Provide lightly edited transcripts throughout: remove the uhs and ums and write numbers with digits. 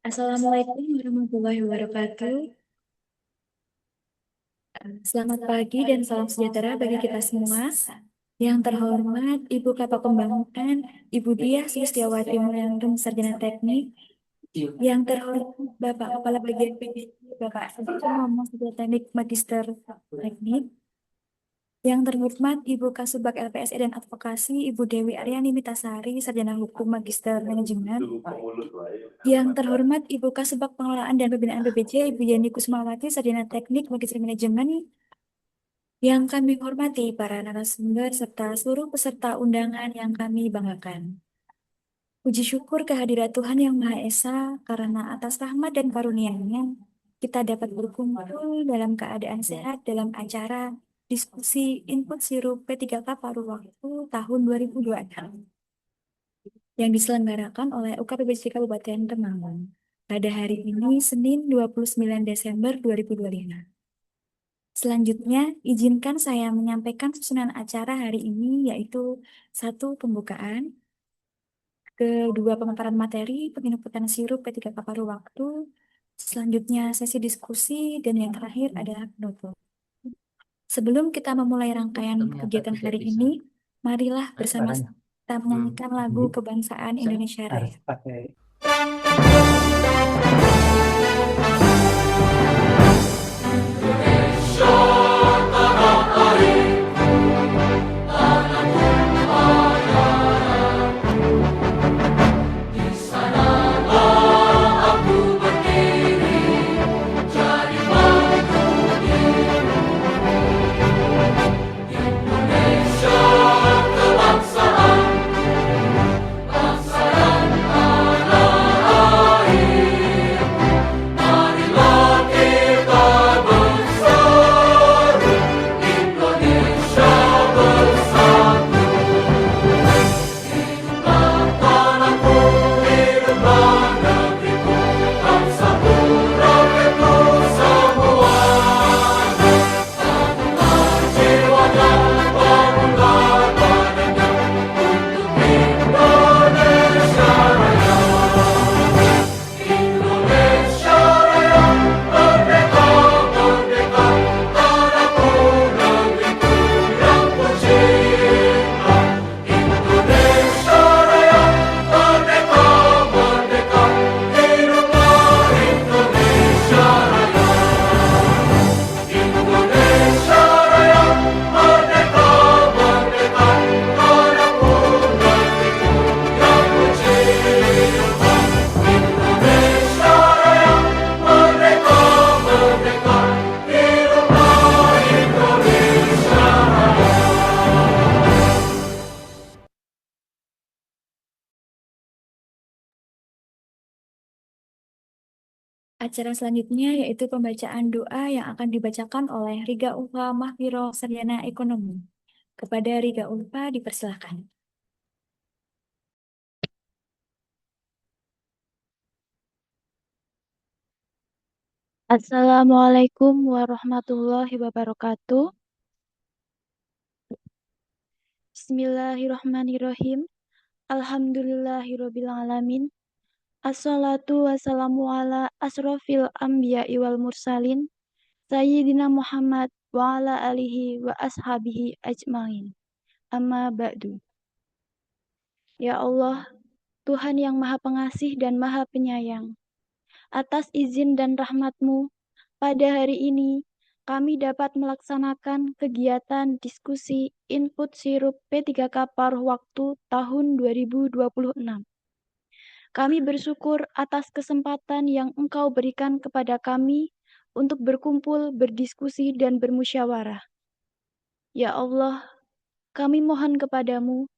Assalamualaikum warahmatullahi wabarakatuh. Selamat pagi dan salam sejahtera bagi kita semua. Yang terhormat Ibu Kapa Pembangunan, Ibu Diah Sulistiawati Mulyantum, Sarjana Teknik. Yang terhormat Bapak Kepala Bagian PDG, Bapak Sutomo, Sarjana Teknik Magister Teknik. Yang terhormat Ibu Kasubag LPSE dan Advokasi, Ibu Dewi Aryani Mitasari, Sarjana Hukum Magister Manajemen. Yang terhormat Ibu Kasubag Pengelolaan dan Pembinaan BPJ, Ibu Yeni Kusumawati, Sarjana Teknik Magister Manajemen. Yang kami hormati para narasumber serta seluruh peserta undangan yang kami banggakan. Puji syukur kehadirat Tuhan Yang Maha Esa karena atas rahmat dan karunia-Nya kita dapat berkumpul dalam keadaan sehat dalam acara diskusi input sirup P3K paruh waktu tahun 2026 yang diselenggarakan oleh UKPBC Kabupaten Temanggung pada hari ini Senin 29 Desember 2025. Selanjutnya, izinkan saya menyampaikan susunan acara hari ini yaitu 1. Pembukaan, kedua pemaparan materi, penginputan sirup P3K paruh waktu, selanjutnya sesi diskusi, dan yang terakhir adalah penutup. Sebelum kita memulai rangkaian kegiatan hari ini, marilah bersama kita menyanyikan lagu kebangsaan Indonesia Raya. Acara selanjutnya yaitu pembacaan doa yang akan dibacakan oleh Riga Ulfa Mahfiro Sarjana Ekonomi. Kepada Riga Ulfa dipersilakan. Assalamualaikum warahmatullahi wabarakatuh. Bismillahirrahmanirrahim. Alhamdulillahirabbil alamin. Assalatu wassalamu ala asrofil anbiya'i wal mursalin Sayyidina Muhammad wa ala alihi wa ashabihi ajmain. Amma ba'du. Ya Allah, Tuhan yang Maha Pengasih dan Maha Penyayang, atas izin dan rahmat-Mu, pada hari ini kami dapat melaksanakan kegiatan diskusi input sirup P3K paruh waktu tahun 2026. Kami bersyukur atas kesempatan yang Engkau berikan kepada kami untuk berkumpul, berdiskusi, dan bermusyawarah. Ya Allah, kami mohon kepadamu,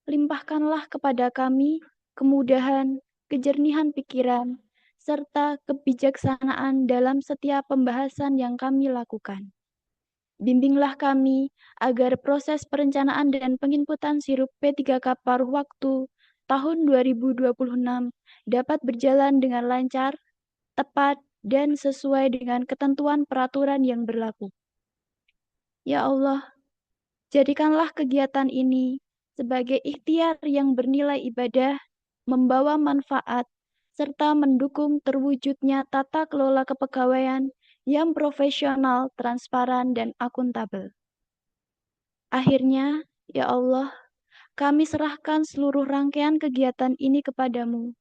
limpahkanlah kepada kami kemudahan, kejernihan pikiran, serta kebijaksanaan dalam setiap pembahasan yang kami lakukan. Bimbinglah kami agar proses perencanaan dan penginputan sirup P3K paruh waktu tahun 2026 dapat berjalan dengan lancar, tepat, dan sesuai dengan ketentuan peraturan yang berlaku. Ya Allah, jadikanlah kegiatan ini sebagai ikhtiar yang bernilai ibadah, membawa manfaat, serta mendukung terwujudnya tata kelola kepegawaian yang profesional, transparan, dan akuntabel. Akhirnya, ya Allah, kami serahkan seluruh rangkaian kegiatan ini kepadamu.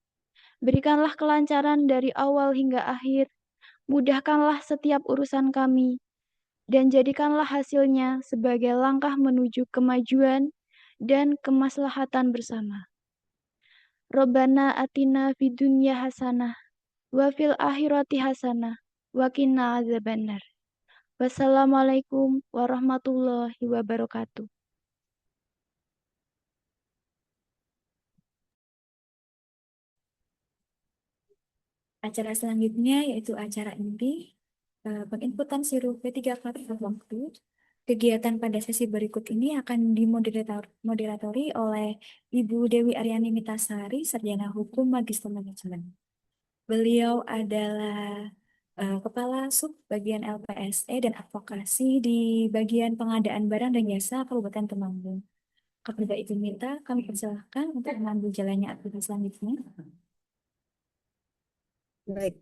Berikanlah kelancaran dari awal hingga akhir, mudahkanlah setiap urusan kami, dan jadikanlah hasilnya sebagai langkah menuju kemajuan dan kemaslahatan bersama. Robbana atina fid dunya hasanah wa fil akhirati hasanah wa qina azabannar. Wassalamualaikum warahmatullahi wabarakatuh. Acara selanjutnya yaitu acara inti, penginputan sirup P3K tepat waktu. Kegiatan pada sesi berikut ini akan dimoderatori oleh Ibu Dewi Aryani Mitasari, Sarjana Hukum Magister Manajemen. Beliau adalah Kepala Sub Bagian LPSE dan Advokasi di Bagian Pengadaan Barang dan Jasa Kabupaten Temanggung. Kepada Ibu Mita, kami persilahkan untuk mengambil jalannya aktivitas selanjutnya. Baik,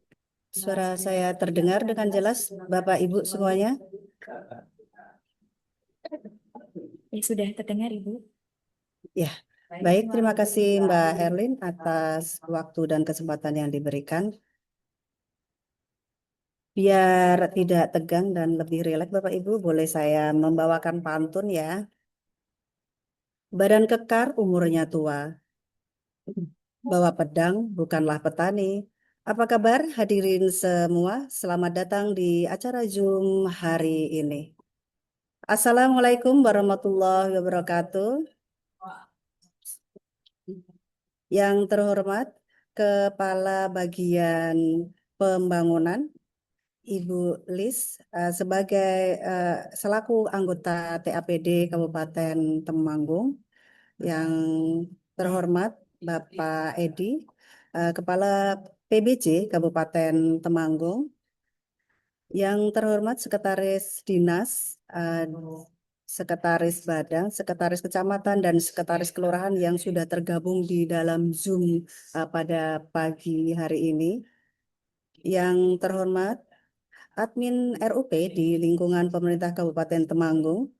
suara saya terdengar dengan jelas, Bapak Ibu semuanya. Ya, sudah terdengar, Ibu. Ya, baik, terima kasih Mbak Herlin atas waktu dan kesempatan yang diberikan. Biar tidak tegang dan lebih rileks, Bapak Ibu, boleh saya membawakan pantun ya. Badan kekar, umurnya tua. Bawa pedang, bukanlah petani. Apa kabar hadirin semua? Selamat datang di acara Zoom hari ini. Assalamualaikum warahmatullahi wabarakatuh. Yang terhormat Kepala Bagian Pembangunan Ibu Lis sebagai selaku anggota TAPD Kabupaten Temanggung. Yang terhormat Bapak Edi, Kepala PBJ Kabupaten Temanggung. Yang terhormat Sekretaris Dinas, Sekretaris Badan, Sekretaris Kecamatan, dan Sekretaris Kelurahan yang sudah tergabung di dalam Zoom pada pagi hari ini. Yang terhormat Admin RUP di lingkungan pemerintah Kabupaten Temanggung.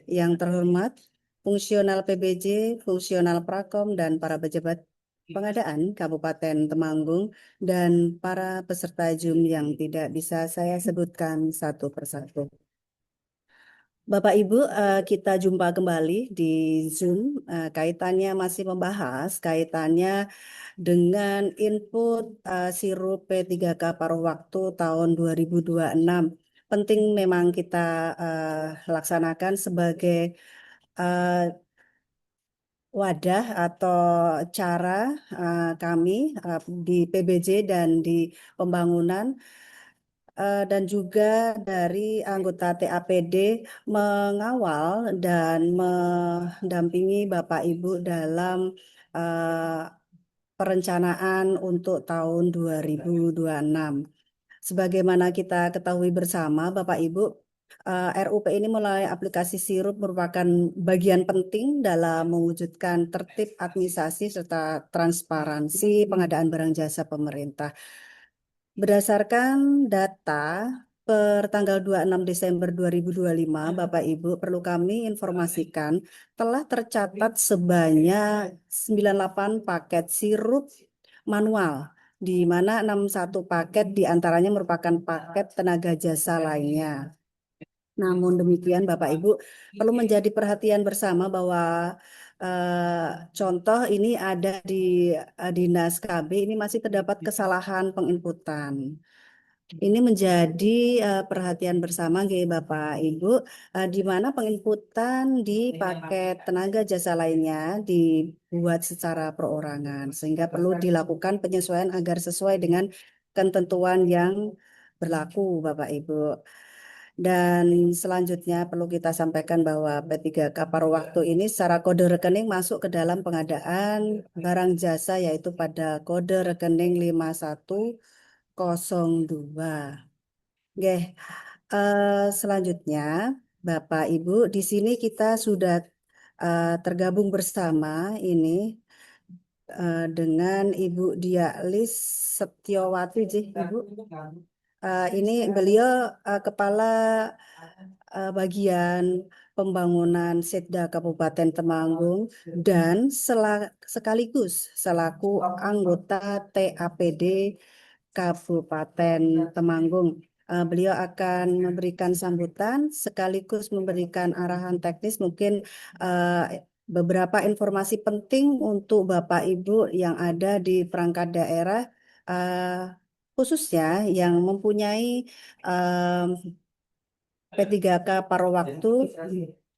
Yang terhormat fungsional PBJ, fungsional Prakom, dan para pejabat pengadaan Kabupaten Temanggung, dan para peserta Zoom yang tidak bisa saya sebutkan satu persatu. Bapak Ibu, kita jumpa kembali di Zoom. Kaitannya masih membahas kaitannya dengan input sirup P3K paruh waktu tahun 2026. Penting memang kita laksanakan sebagai wadah atau cara kami di PBJ dan di pembangunan dan juga dari anggota TAPD mengawal dan mendampingi Bapak Ibu dalam perencanaan untuk tahun 2026. Sebagaimana kita ketahui bersama Bapak Ibu, RUP ini melalui aplikasi Sirup merupakan bagian penting dalam mewujudkan tertib administrasi serta transparansi pengadaan barang jasa pemerintah. Berdasarkan data per tanggal 26 Desember 2025, Bapak Ibu, perlu kami informasikan telah tercatat sebanyak 98 paket sirup manual, di mana 61 paket diantaranya merupakan paket tenaga jasa lainnya. Namun demikian, Bapak Ibu, perlu menjadi perhatian bersama bahwa contoh ini ada di Dinas KB, ini masih terdapat kesalahan penginputan. Ini menjadi perhatian bersama Bapak Ibu, di mana penginputan di paket tenaga jasa lainnya dibuat secara perorangan, sehingga perlu dilakukan penyesuaian agar sesuai dengan ketentuan yang berlaku, Bapak Ibu. Dan selanjutnya perlu kita sampaikan bahwa P3K paruh waktu ini secara kode rekening masuk ke dalam pengadaan barang jasa, yaitu pada kode rekening 5102. Oke, selanjutnya Bapak Ibu, di sini kita sudah tergabung bersama ini dengan Ibu Dialis Setiawati, Ibu. Ini beliau Kepala Bagian Pembangunan Setda Kabupaten Temanggung dan sekaligus selaku anggota TAPD Kabupaten Temanggung. Beliau akan memberikan sambutan sekaligus memberikan arahan teknis, mungkin beberapa informasi penting untuk Bapak Ibu yang ada di perangkat daerah, khususnya yang mempunyai P3K paruh waktu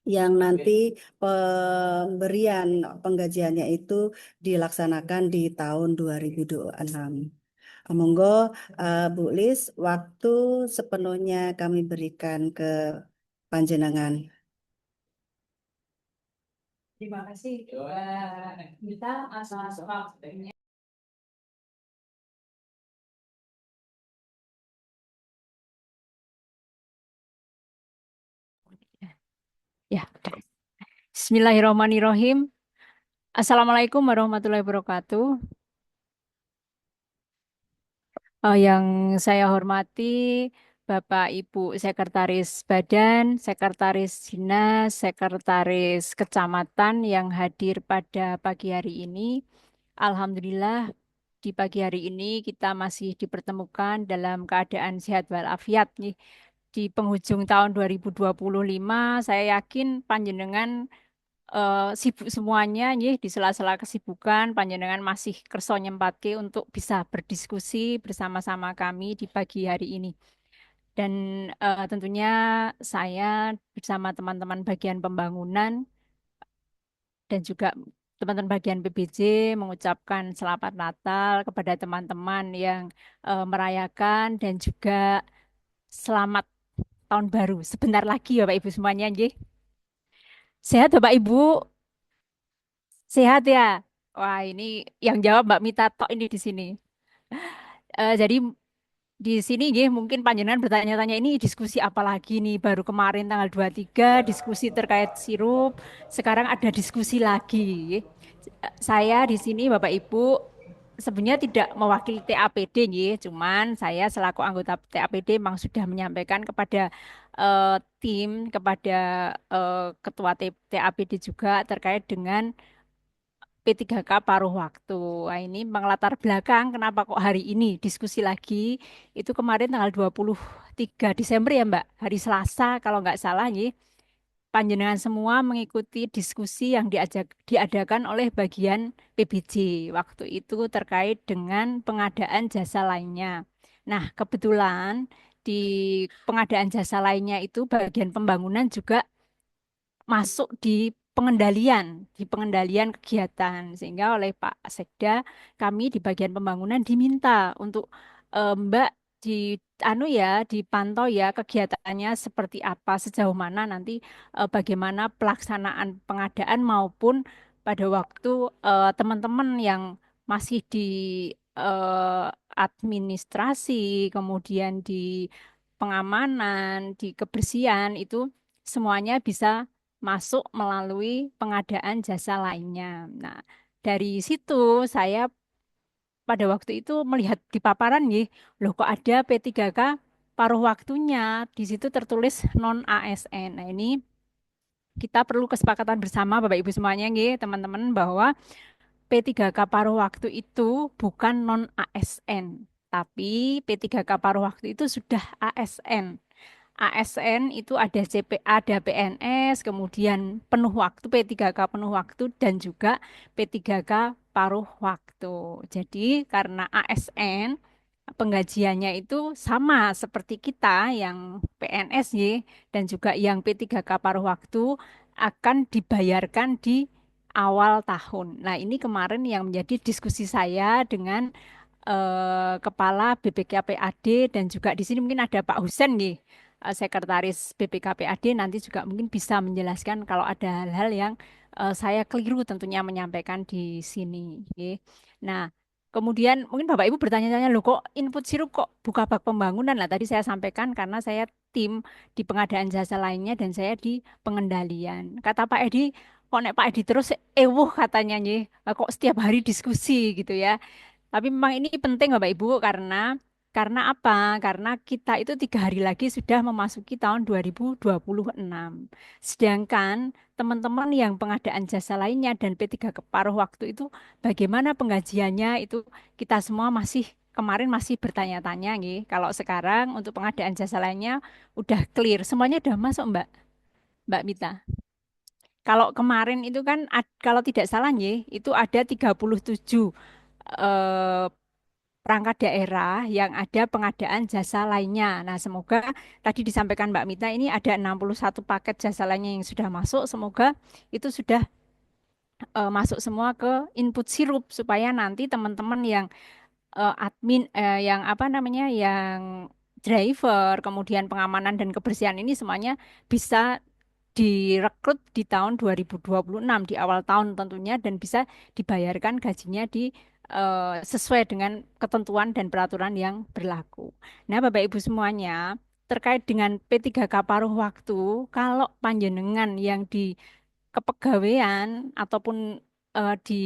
yang nanti pemberian penggajiannya itu dilaksanakan di tahun 2026. Monggo Bu Lis, waktu sepenuhnya kami berikan ke panjenengan. Terima kasih, kita soal sebenarnya. Ya, Bismillahirrahmanirrahim. Assalamualaikum warahmatullahi wabarakatuh. Yang saya hormati Bapak Ibu Sekretaris Badan, Sekretaris Dinas, Sekretaris Kecamatan yang hadir pada pagi hari ini. Alhamdulillah di pagi hari ini kita masih dipertemukan dalam keadaan sehat walafiat nih. Di penghujung tahun 2025, saya yakin panjenengan sibuk semuanya nih, di sela-sela kesibukan panjenengan masih kerso nyempatke untuk bisa berdiskusi bersama-sama kami di pagi hari ini. Dan tentunya saya bersama teman-teman bagian pembangunan dan juga teman-teman bagian PBJ mengucapkan selamat Natal kepada teman-teman yang merayakan dan juga selamat tahun baru. Sebentar lagi ya Bapak Ibu semuanya nggih. Sehat Bapak Ibu? Sehat ya? Wah, ini yang jawab Mbak Mita tok ini di sini. Jadi di sini nggih mungkin panjenengan bertanya-tanya ini diskusi apa lagi nih? Baru kemarin tanggal 23 diskusi terkait sirup, sekarang ada diskusi lagi. Saya di sini Bapak Ibu sebenarnya tidak mewakili TAPD nggih, cuman saya selaku anggota TAPD memang sudah menyampaikan kepada tim, kepada ketua TAPD juga terkait dengan P3K paruh waktu. Nah, ini mengelatar belakang kenapa kok hari ini diskusi lagi. Itu kemarin tanggal 23 Desember ya Mbak, hari Selasa kalau nggak salah nih. Panjenengan semua mengikuti diskusi yang diadakan oleh bagian PBJ waktu itu terkait dengan pengadaan jasa lainnya. Nah, kebetulan di pengadaan jasa lainnya itu bagian pembangunan juga masuk di pengendalian kegiatan sehingga oleh Pak Sekda kami di bagian pembangunan diminta untuk Mbak di anu ya dipantau ya kegiatannya seperti apa sejauh mana nanti bagaimana pelaksanaan pengadaan maupun pada waktu teman-teman yang masih di eh, administrasi kemudian di pengamanan di kebersihan itu semuanya bisa masuk melalui pengadaan jasa lainnya. Nah, dari situ saya pada waktu itu melihat di paparan nih, loh kok ada P3K paruh waktunya, di situ tertulis non ASN. Nah, ini kita perlu kesepakatan bersama Bapak Ibu semuanya nih, teman-teman bahwa P3K paruh waktu itu bukan non ASN, tapi P3K paruh waktu itu sudah ASN. ASN itu ada CPA, ada PNS, kemudian penuh waktu, P3K penuh waktu, dan juga P3K paruh waktu. Jadi karena ASN, penggajiannya itu sama seperti kita yang PNS dan juga yang P3K paruh waktu akan dibayarkan di awal tahun. Nah ini kemarin yang menjadi diskusi saya dengan Kepala BPKPAD dan juga di sini mungkin ada Pak Husen nih, Sekretaris BPKPAD nanti juga mungkin bisa menjelaskan kalau ada hal-hal yang saya keliru tentunya menyampaikan di sini. Nggih. Nah, kemudian mungkin Bapak Ibu bertanya-tanya, loh kok input sirup kok buka bak pembangunan lah. Tadi saya sampaikan karena saya tim di pengadaan jasa lainnya dan saya di pengendalian. Kata Pak Edi, kok nek Pak Edi terus ewuh katanya nih, kok setiap hari diskusi gitu ya. Tapi memang ini penting Bapak Ibu karena apa? Karena kita itu 3 hari lagi sudah memasuki tahun 2026. Sedangkan teman-teman yang pengadaan jasa lainnya dan P3 keparuh waktu itu bagaimana penggajiannya itu kita semua kemarin masih bertanya-tanya nih. Kalau sekarang untuk pengadaan jasa lainnya udah clear, semuanya udah masuk Mbak Mita. Kalau kemarin itu kan kalau tidak salah nih itu ada 37 eh, perangkat daerah yang ada pengadaan jasa lainnya. Nah, semoga tadi disampaikan Mbak Mita ini ada 61 paket jasa lainnya yang sudah masuk. Semoga itu sudah masuk semua ke input sirup supaya nanti teman-teman yang admin yang apa namanya yang driver, kemudian pengamanan dan kebersihan ini semuanya bisa direkrut di tahun 2026 di awal tahun tentunya dan bisa dibayarkan gajinya sesuai dengan ketentuan dan peraturan yang berlaku. Nah, Bapak Ibu semuanya, terkait dengan P3K paruh waktu, kalau panjenengan yang di kepegawaian ataupun di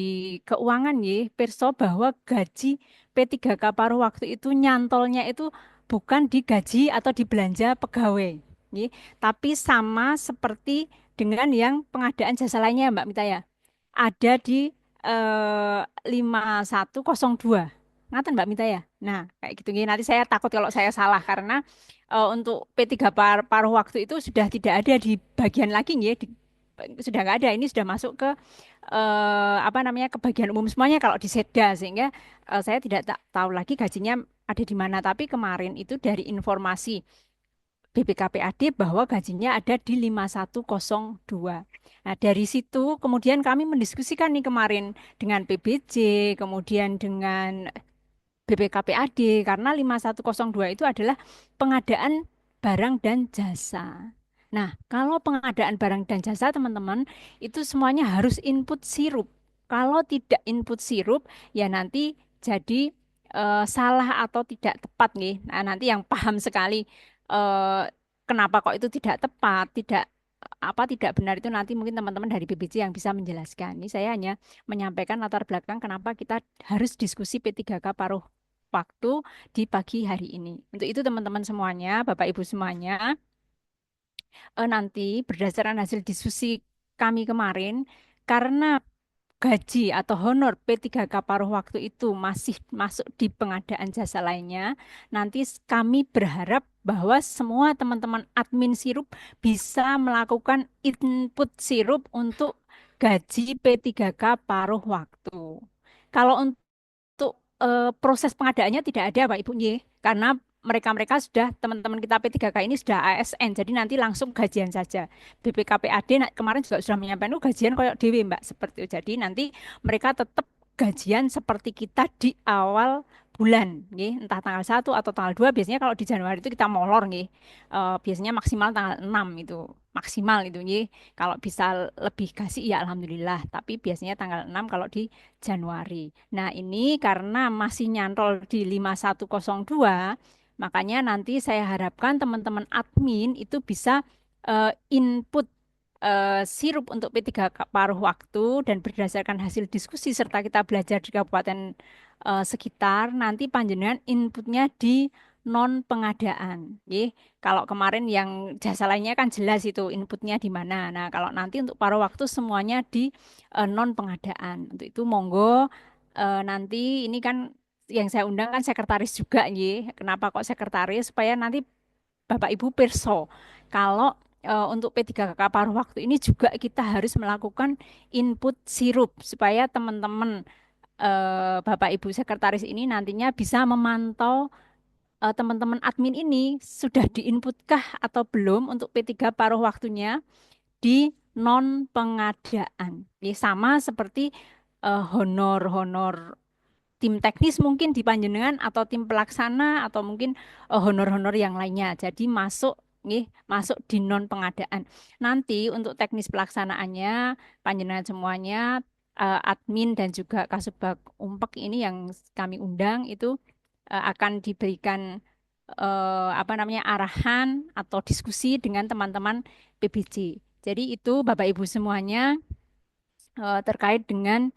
keuangan ya, perso bahwa gaji P3K paruh waktu itu nyantolnya itu bukan di gaji atau di belanja pegawai, ya, tapi sama seperti dengan yang pengadaan jasa lainnya Mbak Mita ya. Ada di 5102. Ngaten Mbak Mita ya. Nah, kayak gitu. Nanti saya takut kalau saya salah karena untuk P3 paruh waktu itu sudah tidak ada di bagian lagi ya, sudah nggak ada. Ini sudah masuk ke apa namanya ke bagian umum semuanya kalau di Setda sehingga saya tidak tahu lagi gajinya ada di mana. Tapi kemarin itu dari informasi BPKPAD bahwa gajinya ada di 5102. Nah, dari situ kemudian kami mendiskusikan nih kemarin dengan PBJ, kemudian dengan BPKPAD karena 5102 itu adalah pengadaan barang dan jasa. Nah, kalau pengadaan barang dan jasa teman-teman itu semuanya harus input sirup. Kalau tidak input sirup ya nanti jadi salah atau tidak tepat nih. Nah, nanti yang paham sekali kenapa kok itu tidak tepat, tidak benar itu nanti mungkin teman-teman dari BBC yang bisa menjelaskan. Ini saya hanya menyampaikan latar belakang kenapa kita harus diskusi P3K paruh waktu di pagi hari ini. Untuk itu teman-teman semuanya, Bapak Ibu semuanya, nanti berdasarkan hasil diskusi kami kemarin, karena gaji atau honor P3K paruh waktu itu masih masuk di pengadaan jasa lainnya, nanti kami berharap bahwa semua teman-teman admin sirup bisa melakukan input sirup untuk gaji P3K paruh waktu. Kalau untuk proses pengadaannya tidak ada Pak Ibu Nye, karena mereka-mereka sudah teman-teman kita P3K ini sudah ASN, jadi nanti langsung gajian saja. BPKPAD kemarin juga sudah menyampaikan gajian koyok dewe Mbak seperti itu. Jadi nanti mereka tetap gajian seperti kita di awal bulan, nggih. Entah tanggal 1 atau tanggal 2. Biasanya kalau di Januari itu kita molor nggih. Biasanya maksimal tanggal 6 itu. Maksimal itu nggih. Kalau bisa lebih kasih ya alhamdulillah, tapi biasanya tanggal 6 kalau di Januari. Nah, ini karena masih nyantol di 5102, makanya nanti saya harapkan teman-teman admin itu bisa input sirup untuk P3K paruh waktu dan berdasarkan hasil diskusi serta kita belajar di kabupaten sekitar, nanti panjenengan inputnya di non pengadaan. Kalau kemarin yang jasa lainnya kan jelas itu inputnya di mana. Nah, kalau nanti untuk paruh waktu semuanya di non pengadaan. Untuk itu monggo nanti ini kan yang saya undang kan sekretaris juga Kenapa kok sekretaris? Supaya nanti Bapak Ibu perso kalau untuk P3K paruh waktu ini juga kita harus melakukan input sirup supaya teman-teman Bapak Ibu sekretaris ini nantinya bisa memantau teman-teman admin ini sudah diinputkah atau belum untuk P3 paruh waktunya di non pengadaan. Sama seperti honor-honor tim teknis mungkin di panjenengan atau tim pelaksana atau mungkin honor-honor yang lainnya. Jadi masuk di non pengadaan. Nanti untuk teknis pelaksanaannya panjenengan semuanya admin dan juga Kasubag Umpek ini yang kami undang itu akan diberikan apa namanya arahan atau diskusi dengan teman-teman PBJ. Jadi itu Bapak Ibu semuanya terkait dengan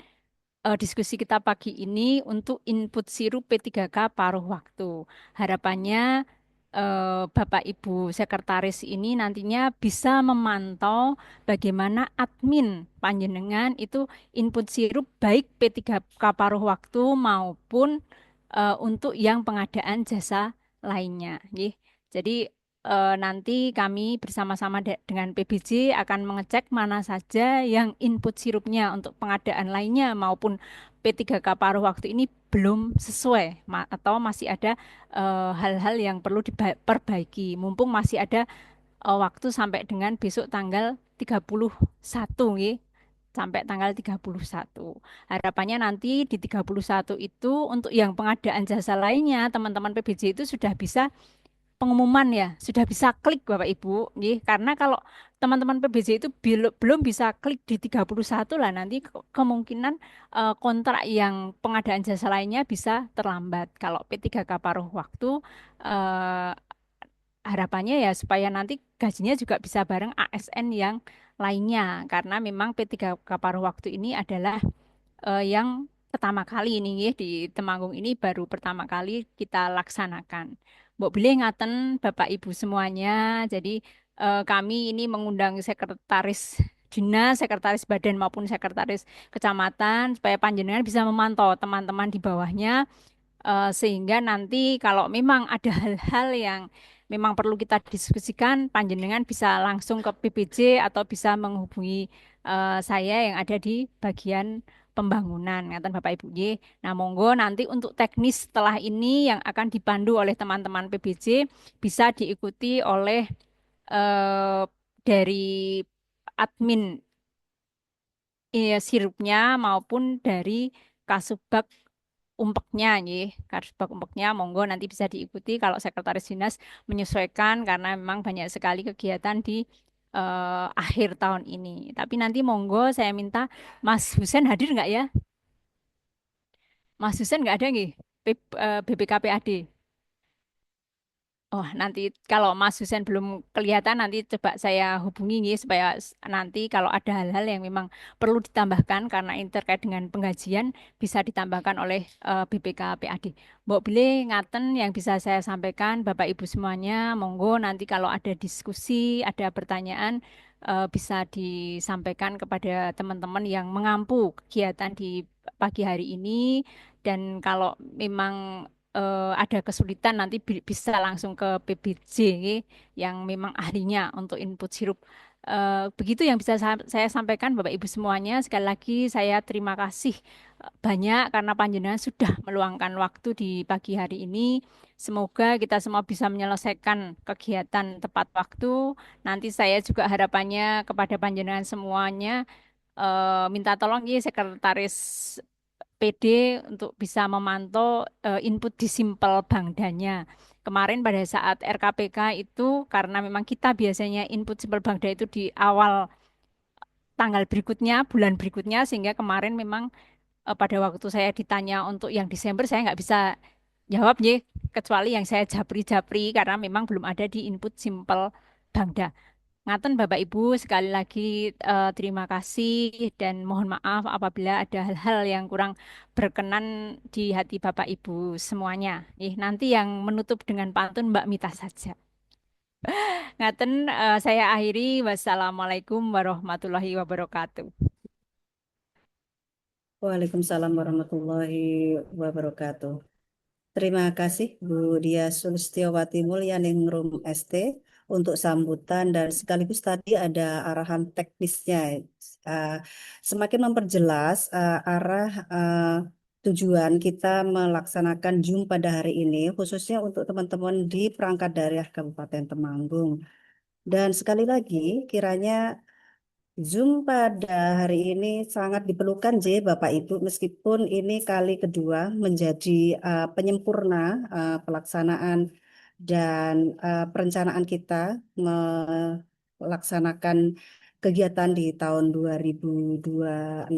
diskusi kita pagi ini untuk input sirup P3K paruh waktu. Harapannya Bapak Ibu Sekretaris ini nantinya bisa memantau bagaimana admin panjenengan itu input sirup baik P3K paruh waktu maupun untuk yang pengadaan jasa lainnya. Nggih. Jadi nanti kami bersama-sama dengan PBJ akan mengecek mana saja yang input sirupnya untuk pengadaan lainnya maupun P3K paruh waktu ini belum sesuai atau masih ada hal-hal yang perlu diperbaiki. Mumpung masih ada waktu sampai dengan besok tanggal 31 nggih. Sampai tanggal 31. Harapannya nanti di 31 itu untuk yang pengadaan jasa lainnya, teman-teman PBJ itu sudah bisa pengumuman ya, sudah bisa klik Bapak Ibu, nggih. Karena kalau teman-teman PBJ itu belum bisa klik di 31 lah nanti kemungkinan kontrak yang pengadaan jasa lainnya bisa terlambat. Kalau P3K paruh waktu eh, harapannya ya supaya nanti gajinya juga bisa bareng ASN yang lainnya karena memang P3K paruh waktu ini adalah yang pertama kali ini nggih, di Temanggung ini baru pertama kali kita laksanakan. Mbok bilih ngaten Bapak Ibu semuanya. Jadi kami ini mengundang sekretaris dinas, sekretaris badan maupun sekretaris kecamatan supaya panjenengan bisa memantau teman-teman di bawahnya sehingga nanti kalau memang ada hal-hal yang memang perlu kita diskusikan, panjenengan bisa langsung ke PPJ atau bisa menghubungi saya yang ada di bagian pembangunan, ngaten Bapak Ibu nggih. Nah, monggo nanti untuk teknis setelah ini yang akan dipandu oleh teman-teman PBJ bisa diikuti oleh eh, dari admin sirupnya maupun dari Kasubag umpeknya nih, Kasubag umpeknya monggo nanti bisa diikuti kalau sekretaris dinas menyesuaikan karena memang banyak sekali kegiatan di akhir tahun ini. Tapi nanti monggo saya minta Mas Husen hadir nggak ya? Mas Husen nggak ada nih, BPKPAD. Oh, nanti kalau Mas Husen belum kelihatan, nanti coba saya hubungi nih, supaya nanti kalau ada hal-hal yang memang perlu ditambahkan karena ini terkait dengan penggajian, bisa ditambahkan oleh BPK PAD. Mbok Bile ngaten yang bisa saya sampaikan, Bapak Ibu semuanya, monggo nanti kalau ada diskusi, ada pertanyaan, bisa disampaikan kepada teman-teman yang mengampu kegiatan di pagi hari ini. Dan kalau memang ada kesulitan nanti bisa langsung ke PBJ nggih, yang memang ahlinya untuk input sirup. Begitu yang bisa saya sampaikan Bapak Ibu semuanya. Sekali lagi saya terima kasih banyak karena panjenengan sudah meluangkan waktu di pagi hari ini. Semoga kita semua bisa menyelesaikan kegiatan tepat waktu. Nanti saya juga harapannya kepada panjenengan semuanya minta tolong ya sekretaris PD untuk bisa memantau input di simpel Bangdanya. Kemarin pada saat RKPK itu karena memang kita biasanya input simpel Bangda itu di awal tanggal berikutnya, bulan berikutnya, sehingga kemarin memang pada waktu saya ditanya untuk yang Desember saya nggak bisa jawab ya, kecuali yang saya japri-japri karena memang belum ada di input simpel Bangda. Ngaten Bapak Ibu, sekali lagi terima kasih dan mohon maaf apabila ada hal-hal yang kurang berkenan di hati Bapak Ibu semuanya. Nanti yang menutup dengan pantun Mbak Mita saja. Ngaten saya akhiri. Wassalamualaikum warahmatullahi wabarakatuh. Waalaikumsalam warahmatullahi wabarakatuh. Terima kasih Bu Dia Sulistiawati Mulyaningrum ST untuk sambutan dan sekaligus tadi ada arahan teknisnya. Uh, Semakin memperjelas arah tujuan kita melaksanakan Zoom pada hari ini, khususnya untuk teman-teman di perangkat daerah Kabupaten Temanggung. Dan sekali lagi, kiranya Zoom pada hari ini sangat diperlukan Bapak Ibu, meskipun ini kali kedua menjadi penyempurna pelaksanaan dan perencanaan kita melaksanakan kegiatan di tahun 2026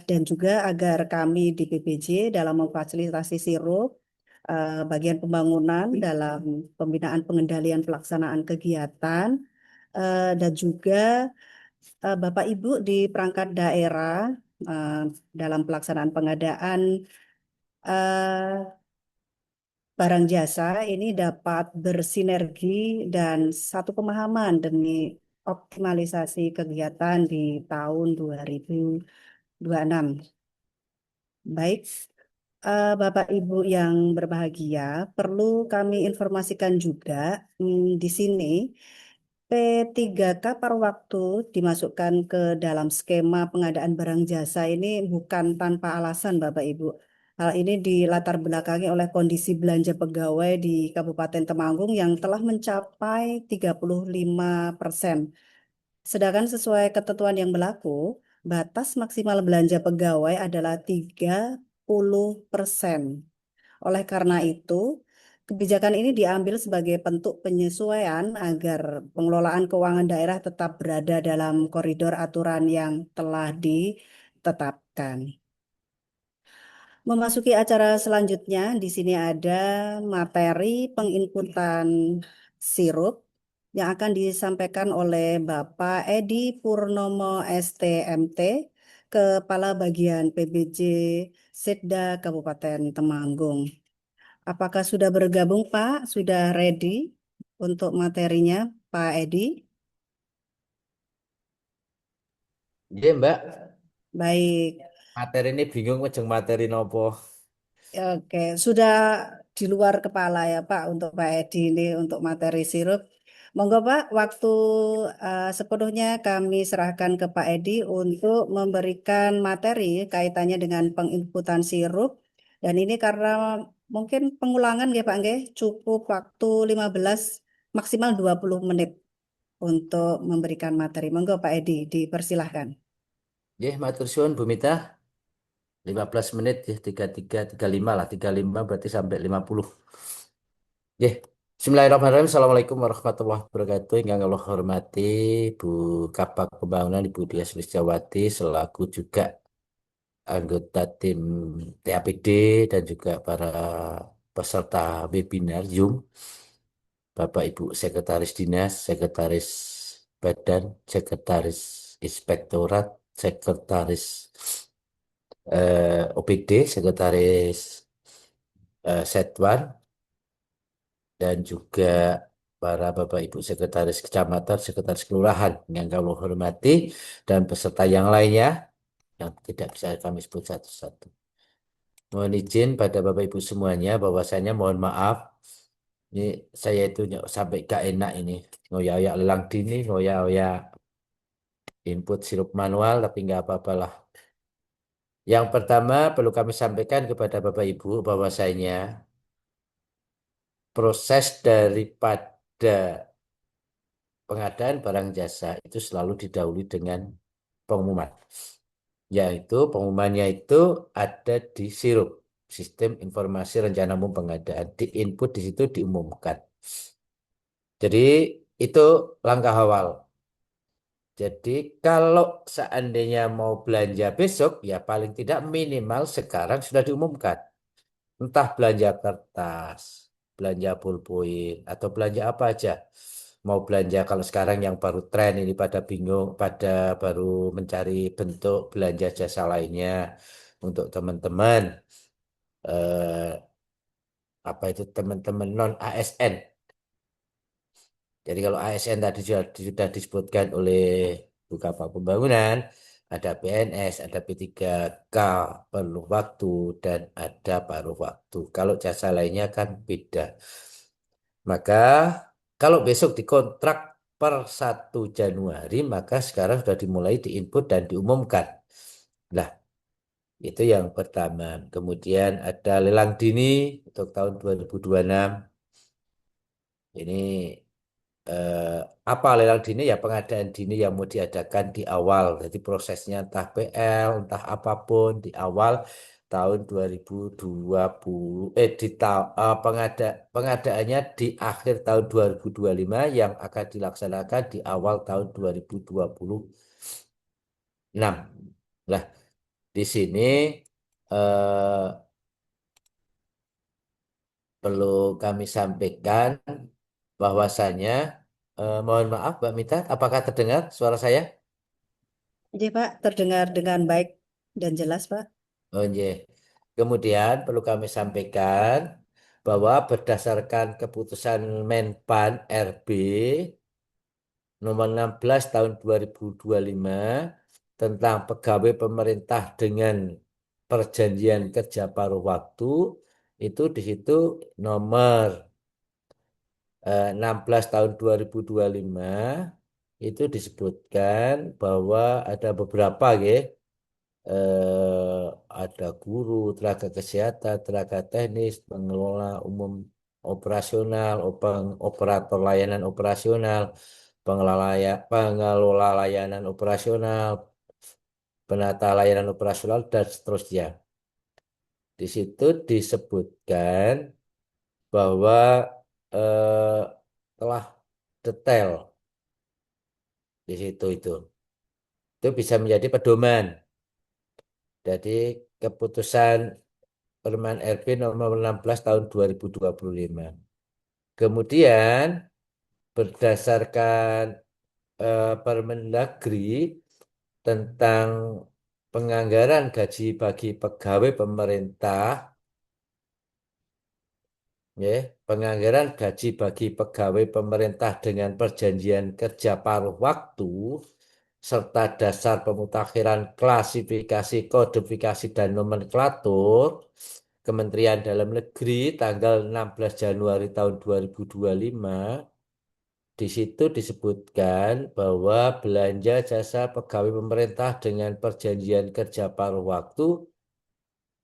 dan juga agar kami di PPJ dalam memfasilitasi sirup bagian pembangunan dalam pembinaan pengendalian pelaksanaan kegiatan dan juga Bapak Ibu di perangkat daerah eh, dalam pelaksanaan pengadaan eh, barang jasa ini dapat bersinergi dan satu pemahaman demi optimalisasi kegiatan di tahun 2026. Baik, Bapak Ibu yang berbahagia, perlu kami informasikan juga di sini P3K paruh waktu dimasukkan ke dalam skema pengadaan barang jasa ini bukan tanpa alasan, Bapak Ibu. Hal ini dilatar belakangi oleh kondisi belanja pegawai di Kabupaten Temanggung yang telah mencapai 35%. Sedangkan sesuai ketentuan yang berlaku, batas maksimal belanja pegawai adalah 30%. Oleh karena itu, kebijakan ini diambil sebagai bentuk penyesuaian agar pengelolaan keuangan daerah tetap berada dalam koridor aturan yang telah ditetapkan. Memasuki acara selanjutnya, di sini ada materi penginputan sirup yang akan disampaikan oleh Bapak Edi Purnomo STMT, Kepala Bagian PBJ Setda Kabupaten Temanggung. Apakah sudah bergabung, Pak? Sudah ready untuk materinya, Pak Edi? Iya Mbak, Baik. materi ini bingung ujung materi nopo. Oke, sudah di luar kepala ya Pak untuk Pak Edi ini untuk materi sirup. Monggo Pak, waktu sepenuhnya kami serahkan ke Pak Edi untuk memberikan materi kaitannya dengan penginputan sirup. Dan ini karena mungkin pengulangan ya Pak nggih, cukup waktu 15 maksimal 20 menit untuk memberikan materi. Monggo Pak Edi, dipersilahkan. Ya, matur suwun Bu Mita. 15 menit ya, 33, 35 lah. 35 berarti sampai 50. Ya, Bismillahirrahmanirrahim. Assalamualaikum warahmatullahi wabarakatuh. Yang Allah hormati Bu Kapak Pembangunan Ibu Dias Listiawati selaku juga anggota tim TAPD dan juga para peserta webinar Zoom. Bapak Ibu Sekretaris Dinas, Sekretaris Badan, Sekretaris Inspektorat, Sekretaris OPD, Sekretaris Setwan, dan juga para Bapak Ibu Sekretaris Kecamatan, Sekretaris Kelurahan yang kami hormati, dan peserta yang lainnya yang tidak bisa kami sebut satu-satu. Mohon izin pada Bapak Ibu semuanya bahwasanya mohon maaf ini saya itu sampai gak enak ini ngoyak-ngoyak lelang dini, ngoyak-ngoyak input sirup manual, tapi nggak apa-apalah. Yang pertama perlu kami sampaikan kepada Bapak Ibu bahwasanya proses daripada pengadaan barang jasa itu selalu didahului dengan pengumuman. Yaitu pengumumannya itu ada di sirup, Sistem Informasi Rencana Umum Pengadaan. Di input di situ diumumkan. Jadi itu langkah awal. Jadi kalau seandainya mau belanja besok, ya paling tidak minimal sekarang sudah diumumkan. Entah belanja kertas, belanja pulpoin, atau belanja apa aja. Mau belanja kalau sekarang yang baru tren ini pada bingung, pada baru mencari bentuk belanja jasa lainnya untuk teman-teman. Eh, apa itu teman-teman non ASN. Jadi kalau ASN tadi sudah disebutkan oleh Bukalapak Pembangunan, ada PNS, ada P3K, perlu waktu, dan ada paruh waktu. Kalau jasa lainnya kan beda. Maka kalau besok dikontrak per 1 Januari, maka sekarang sudah dimulai diinput dan diumumkan. Nah, itu yang pertama. Kemudian ada lelang dini untuk tahun 2026. Ini eh, apa lelang dini ya pengadaan dini yang mau diadakan di awal. Jadi prosesnya entah PL, entah apapun di awal tahun 2020 pengadaannya di akhir tahun 2025 yang akan dilaksanakan di awal tahun 2026. Nah, di sini eh, perlu kami sampaikan bahwasanya mohon maaf Mbak Mita, apakah terdengar suara saya? Jadi Pak, terdengar dengan baik dan jelas Pak. Oh, iya. Kemudian perlu kami sampaikan bahwa berdasarkan keputusan Menpan RB nomor 16 tahun 2025 tentang pegawai pemerintah dengan perjanjian kerja paruh waktu, itu di situ nomor 16 tahun 2025 itu disebutkan bahwa ada beberapa ya, ada guru, tenaga kesehatan, tenaga teknis, pengelola umum operasional, operator layanan operasional, pengelola layanan operasional, penata layanan operasional, dan seterusnya. Di situ disebutkan bahwa eh, telah detail di situ itu. Itu bisa menjadi pedoman. Jadi keputusan Permen RB nomor 16 tahun 2025. Kemudian berdasarkan Permendagri tentang penganggaran gaji bagi pegawai pemerintah, ya, penganggaran gaji bagi pegawai pemerintah dengan perjanjian kerja paruh waktu serta dasar pemutakhiran klasifikasi, kodifikasi, dan nomenklatur Kementerian Dalam Negeri tanggal 16 Januari tahun 2025. Di situ disebutkan bahwa belanja jasa pegawai pemerintah dengan perjanjian kerja paruh waktu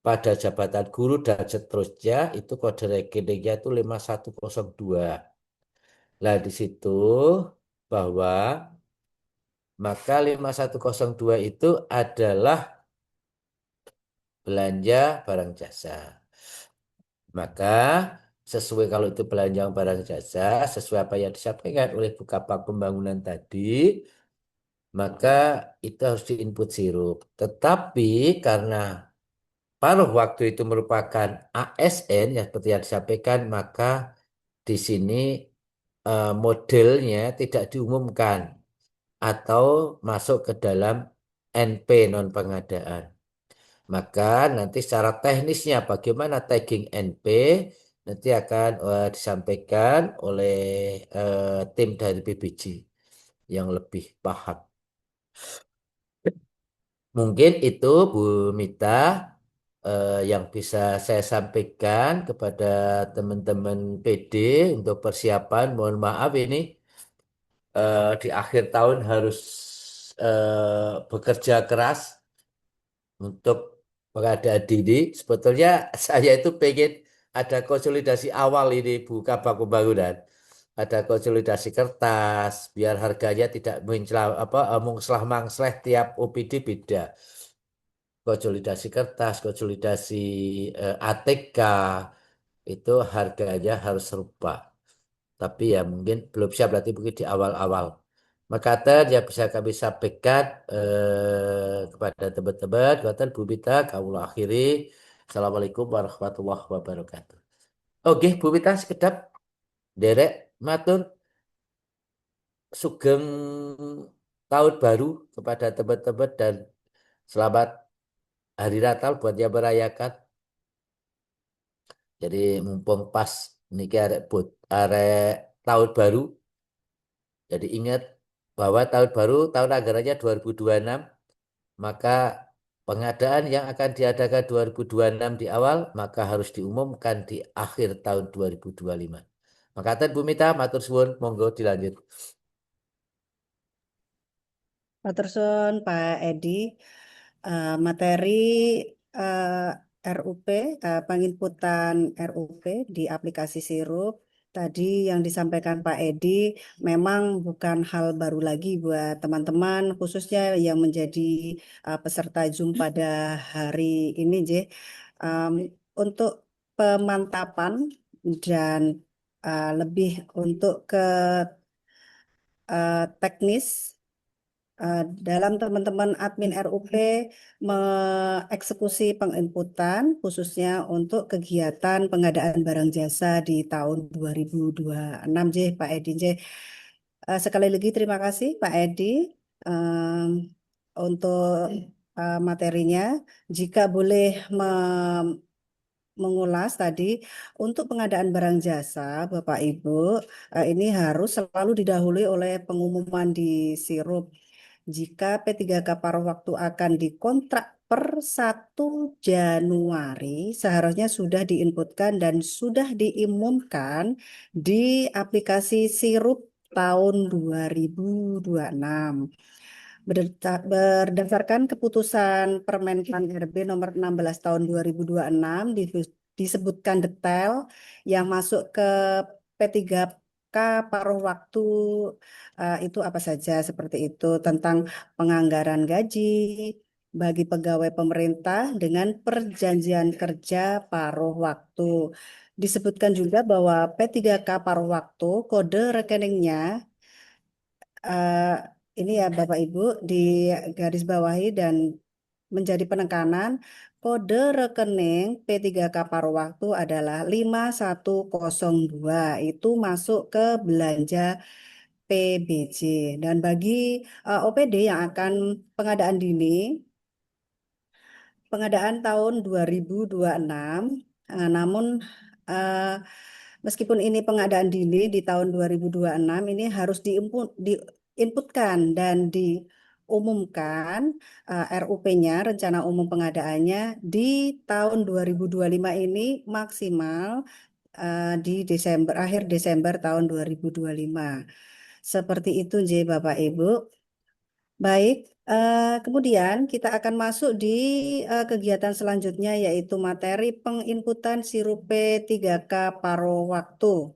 pada jabatan guru dan seterusnya itu kode rekeningnya itu 5102. Nah, di situ bahwa maka 5102 itu adalah belanja barang jasa. Maka sesuai kalau itu belanja barang jasa, sesuai apa yang disampaikan oleh Bukapak Pembangunan tadi, maka itu harus diinput sirup. Tetapi karena paruh waktu itu merupakan ASN, ya seperti yang disampaikan, maka di sini modelnya tidak diumumkan atau masuk ke dalam NP non pengadaan. Maka nanti secara teknisnya bagaimana tagging NP nanti akan disampaikan oleh tim dari PBJ yang lebih paham. Mungkin itu Bu Mita yang bisa saya sampaikan kepada teman-teman PD untuk persiapan. Mohon maaf ini di akhir tahun harus bekerja keras untuk pengadaan dini. Sebetulnya saya itu pengen ada konsolidasi awal ini Bu Kabak Pembangunan. Ada konsolidasi kertas biar harganya tidak mungslah-mangsleh tiap OPD beda. Konsolidasi kertas, konsolidasi ATK itu harganya harus serupa. Tapi ya mungkin belum siap berarti mungkin di awal-awal. Maka yang bisa kami sampaikan kepada teman-teman, kepada Bu Mita, kami akhiri. Assalamualaikum warahmatullahi wabarakatuh. Oke, Bu Mita sekedap derek matur sugeng tahun baru kepada teman-teman dan selamat hari Natal buat yang merayakan. Jadi mumpung pas niki arek tahun baru. Jadi ingat bahwa tahun baru tahun anggarannya 2026, maka pengadaan yang akan diadakan 2026 di awal maka harus diumumkan di akhir tahun 2025. Maka Bu Mita matur suwun, monggo dilanjut. Matur suwun Pak Edi. Materi RUP, penginputan RUP di aplikasi Sirup. Tadi yang disampaikan Pak Edi memang bukan hal baru lagi buat teman-teman, khususnya yang menjadi peserta Zoom pada hari ini, J. Untuk pemantapan dan lebih untuk ke teknis dalam teman-teman admin RUP mengeksekusi penginputan khususnya untuk kegiatan pengadaan barang jasa di tahun 2026 J, Pak Edi J. Sekali lagi terima kasih Pak Edi. untuk materinya. Jika boleh mengulas tadi, untuk pengadaan barang jasa, Bapak Ibu, ini harus selalu didahului oleh pengumuman di sirup. Jika P3K paruh waktu akan dikontrak per 1 Januari, seharusnya sudah diinputkan dan sudah diumumkan di aplikasi sirup tahun 2026. Berdasarkan keputusan Permenpan RB nomor 16 tahun 2026 disebutkan detail yang masuk ke P3K paruh waktu itu apa saja seperti itu, tentang penganggaran gaji bagi pegawai pemerintah dengan perjanjian kerja paruh waktu. Disebutkan juga bahwa P3K paruh waktu kode rekeningnya ini ya Bapak Ibu di garis bawahi dan menjadi penekanan kode rekening P3K paruh waktu adalah 5102, itu masuk ke belanja PBJ. Dan bagi OPD yang akan pengadaan dini, pengadaan tahun 2026, namun meskipun ini pengadaan dini di tahun 2026, ini harus diinputkan dan diumumkan RUP-nya, rencana umum pengadaannya di tahun 2025 ini maksimal di akhir Desember tahun 2025. Seperti itu J Bapak Ibu. Baik, kemudian kita akan masuk di kegiatan selanjutnya, yaitu materi penginputan sirup P3K paruh waktu.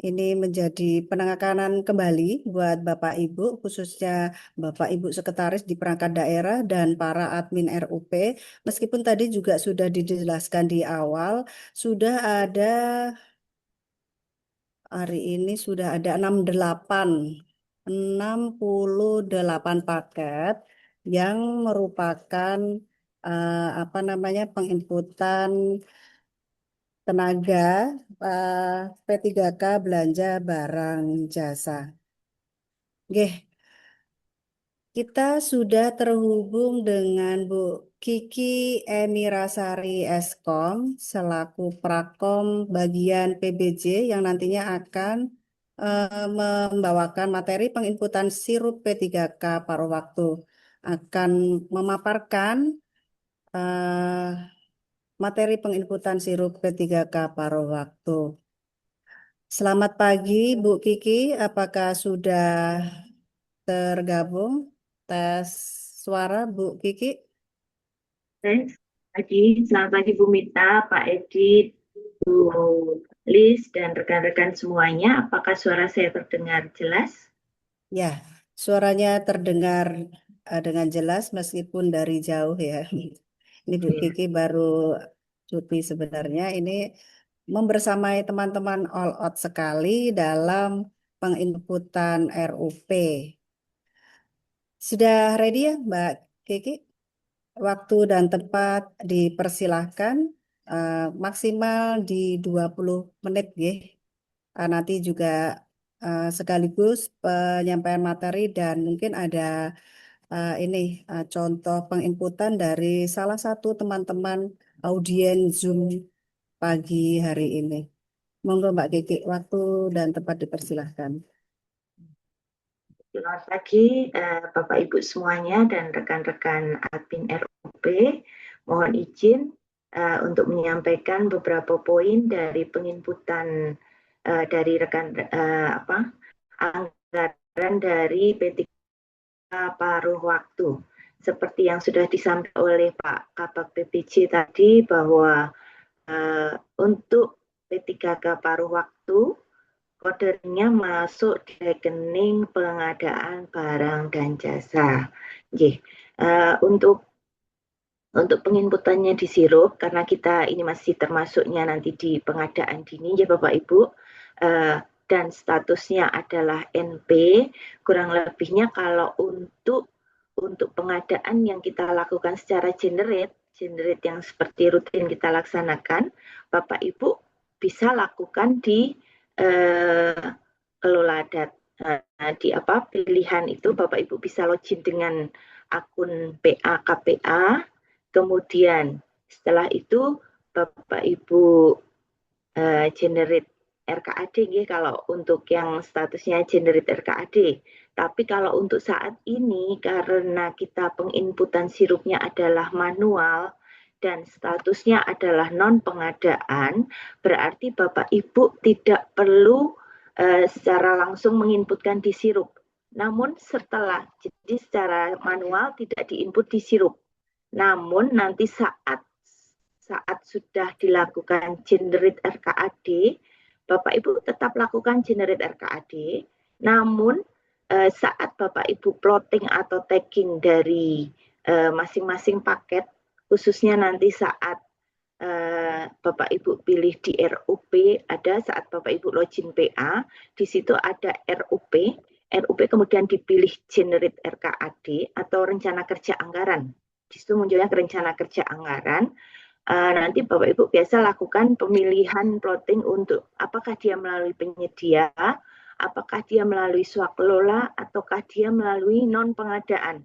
Ini menjadi penekanan kembali buat Bapak Ibu, khususnya Bapak Ibu Sekretaris di perangkat daerah dan para admin RUP. Meskipun tadi juga sudah dijelaskan di awal, sudah ada hari ini sudah ada 68 paket yang merupakan apa namanya penginputan tenaga P3K belanja barang jasa. Oke, kita sudah terhubung dengan Bu Kiki Emirasari Eskom selaku Prakom bagian PBJ yang nantinya akan membawakan materi penginputan sirup P3K paruh waktu, akan memaparkan materi penginputan sirup P3K paruh waktu. Selamat pagi Bu Kiki, apakah sudah tergabung? Tes suara Bu Kiki. Selamat pagi Bu Mita, Pak Edit, Bu Lis, dan rekan-rekan semuanya. Apakah suara saya terdengar jelas? Ya, suaranya terdengar dengan jelas meskipun dari jauh ya. Ini Bu Kiki baru cuti sebenarnya. Ini membersamai teman-teman all out sekali dalam penginputan RUP. Sudah ready ya Mbak Kiki? Waktu dan tempat dipersilahkan, maksimal di 20 menit ya. Nanti juga sekaligus penyampaian materi dan mungkin ada ini contoh penginputan dari salah satu teman-teman audiens Zoom pagi hari ini. Monggo Mbak Kiki, waktu dan tempat dipersilahkan. Selamat pagi Bapak Ibu semuanya dan rekan-rekan admin RUP. Mohon izin untuk menyampaikan beberapa poin dari penginputan dari anggaran dari P3K paruh waktu. Seperti yang sudah disampaikan oleh Pak Kabak PBJ tadi bahwa untuk P3K paruh waktu kodenya masuk di rekening pengadaan barang dan jasa. Untuk penginputannya di sirup, karena kita ini masih termasuknya nanti di pengadaan dini ya Bapak Ibu, dan statusnya adalah NP, kurang lebihnya kalau untuk pengadaan yang kita lakukan secara generate yang seperti rutin kita laksanakan, Bapak Ibu bisa lakukan di kelola data di pilihan itu Bapak Ibu bisa login dengan akun PA KPA, kemudian setelah itu Bapak Ibu generate RKAD nggih kalau untuk yang statusnya generate RKAD. Tapi kalau untuk saat ini karena kita penginputan sirupnya adalah manual dan statusnya adalah non pengadaan, berarti Bapak Ibu tidak perlu secara langsung menginputkan di sirup. Namun jadi secara manual tidak diinput di sirup. Namun nanti saat sudah dilakukan generate RKAD, Bapak Ibu tetap lakukan generate RKAD, namun saat Bapak Ibu plotting atau tagging dari masing-masing paket, khususnya nanti saat Bapak Ibu pilih di RUP, ada saat Bapak Ibu login PA, di situ ada RUP kemudian dipilih generate RKAD atau rencana kerja anggaran. Di situ munculnya rencana kerja anggaran. Nanti Bapak Ibu biasa lakukan pemilihan plotting untuk apakah dia melalui penyedia, apakah dia melalui swakelola, ataukah dia melalui non pengadaan.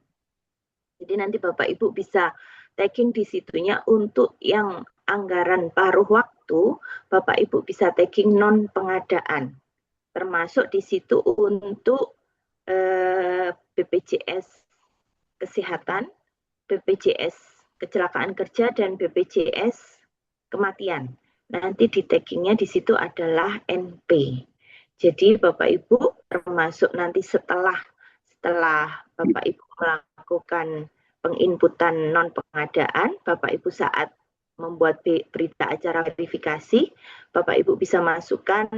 Jadi nanti Bapak Ibu bisa tagging di situnya untuk yang anggaran paruh waktu, Bapak Ibu bisa tagging non pengadaan. Termasuk di situ untuk BPJS Kesehatan, BPJS Kecelakaan Kerja, dan BPJS Kematian. Nanti di taggingnya di situ adalah NP. Jadi Bapak Ibu termasuk nanti setelah Bapak Ibu melakukan penginputan non pengadaan, Bapak Ibu saat membuat berita acara verifikasi, Bapak Ibu bisa masukkan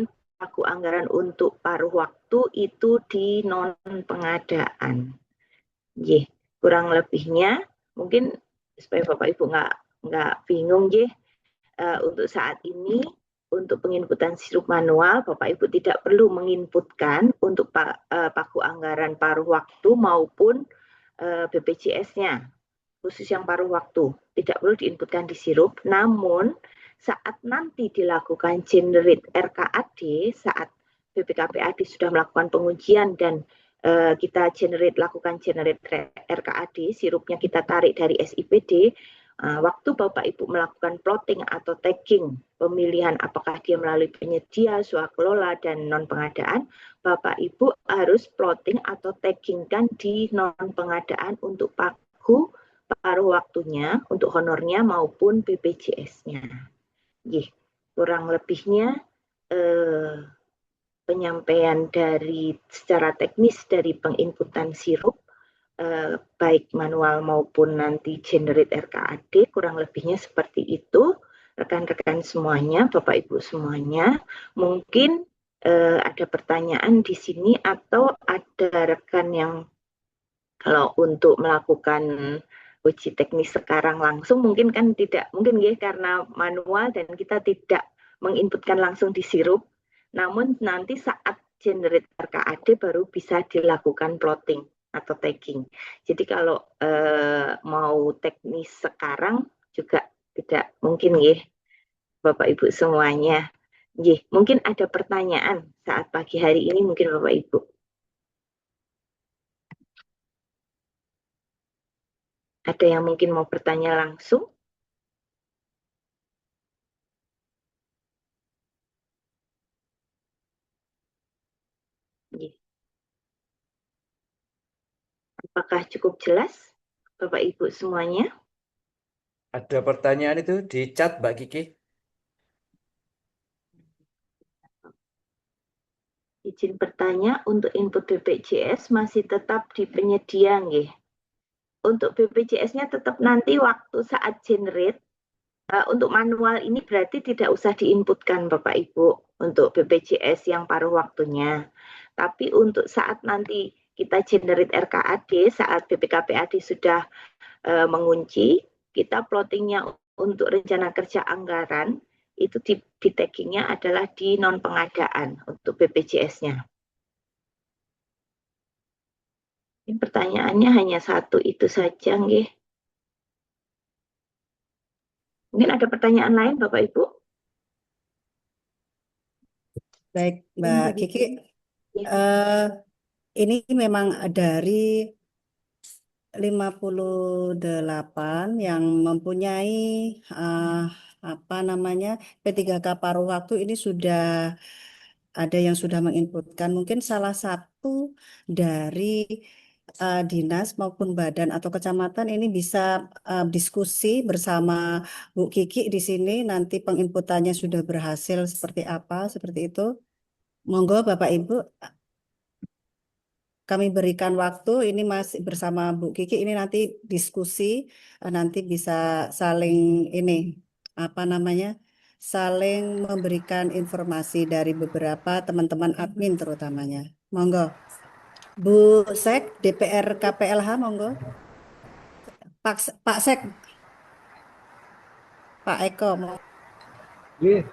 pagu anggaran untuk paruh waktu itu di non pengadaan. Kurang lebihnya mungkin supaya Bapak Ibu nggak bingung untuk saat ini untuk penginputan sirup manual Bapak Ibu tidak perlu menginputkan untuk pagu anggaran paruh waktu maupun BPJS-nya khusus yang paruh waktu tidak perlu diinputkan di sirup, namun saat nanti dilakukan generate RKAD, saat BPKPAD sudah melakukan pengujian dan kita lakukan generate RKAD, sirupnya kita tarik dari SIPD, waktu Bapak Ibu melakukan plotting atau tagging pemilihan apakah dia melalui penyedia, swakelola, dan non pengadaan, Bapak Ibu harus plotting atau taggingkan di non pengadaan untuk pagu paruh waktunya, untuk honornya maupun BPJS-nya. Kurang lebihnya penyampaian dari secara teknis dari penginputan sirup baik manual maupun nanti generate RKAD, kurang lebihnya seperti itu. Rekan-rekan semuanya, Bapak Ibu semuanya, mungkin ada pertanyaan di sini atau ada rekan yang kalau untuk melakukan uji teknis sekarang langsung mungkin kan tidak mungkin ya karena manual dan kita tidak menginputkan langsung di sirup. Namun nanti saat generate RKAD baru bisa dilakukan plotting atau tagging. Jadi kalau mau teknis sekarang juga tidak mungkin ya Bapak Ibu semuanya. Mungkin ada pertanyaan saat pagi hari ini mungkin Bapak Ibu. Ada yang mungkin mau bertanya langsung? Apakah cukup jelas, Bapak Ibu semuanya? Ada pertanyaan itu di chat, Mbak Kiki. Izin bertanya, untuk input BPJS masih tetap di penyedia, nggih? Untuk BPJS-nya tetap nanti waktu saat generate, untuk manual ini berarti tidak usah diinputkan Bapak Ibu untuk BPJS yang paruh waktunya. Tapi untuk saat nanti kita generate RKAD, saat BPKPAD sudah mengunci, kita plottingnya untuk rencana kerja anggaran, itu di taggingnya adalah di non pengadaan untuk BPJS-nya. Ini pertanyaannya hanya satu itu saja, nggih. Mungkin ada pertanyaan lain, Bapak Ibu? Baik, Mbak Kiki. Ini memang dari 58 yang mempunyai apa namanya P3K paruh waktu ini sudah ada yang sudah menginputkan. Mungkin salah satu dari dinas maupun badan atau kecamatan ini bisa diskusi bersama Bu Kiki di sini. Nanti penginputannya sudah berhasil seperti apa, seperti itu. Monggo Bapak Ibu, kami berikan waktu ini masih bersama Bu Kiki ini nanti diskusi, nanti bisa saling ini apa namanya saling memberikan informasi dari beberapa teman-teman admin terutamanya. Monggo Bu Sek DPR KPLH, monggo Pak Sek, Pak Eko, monggo. Iya,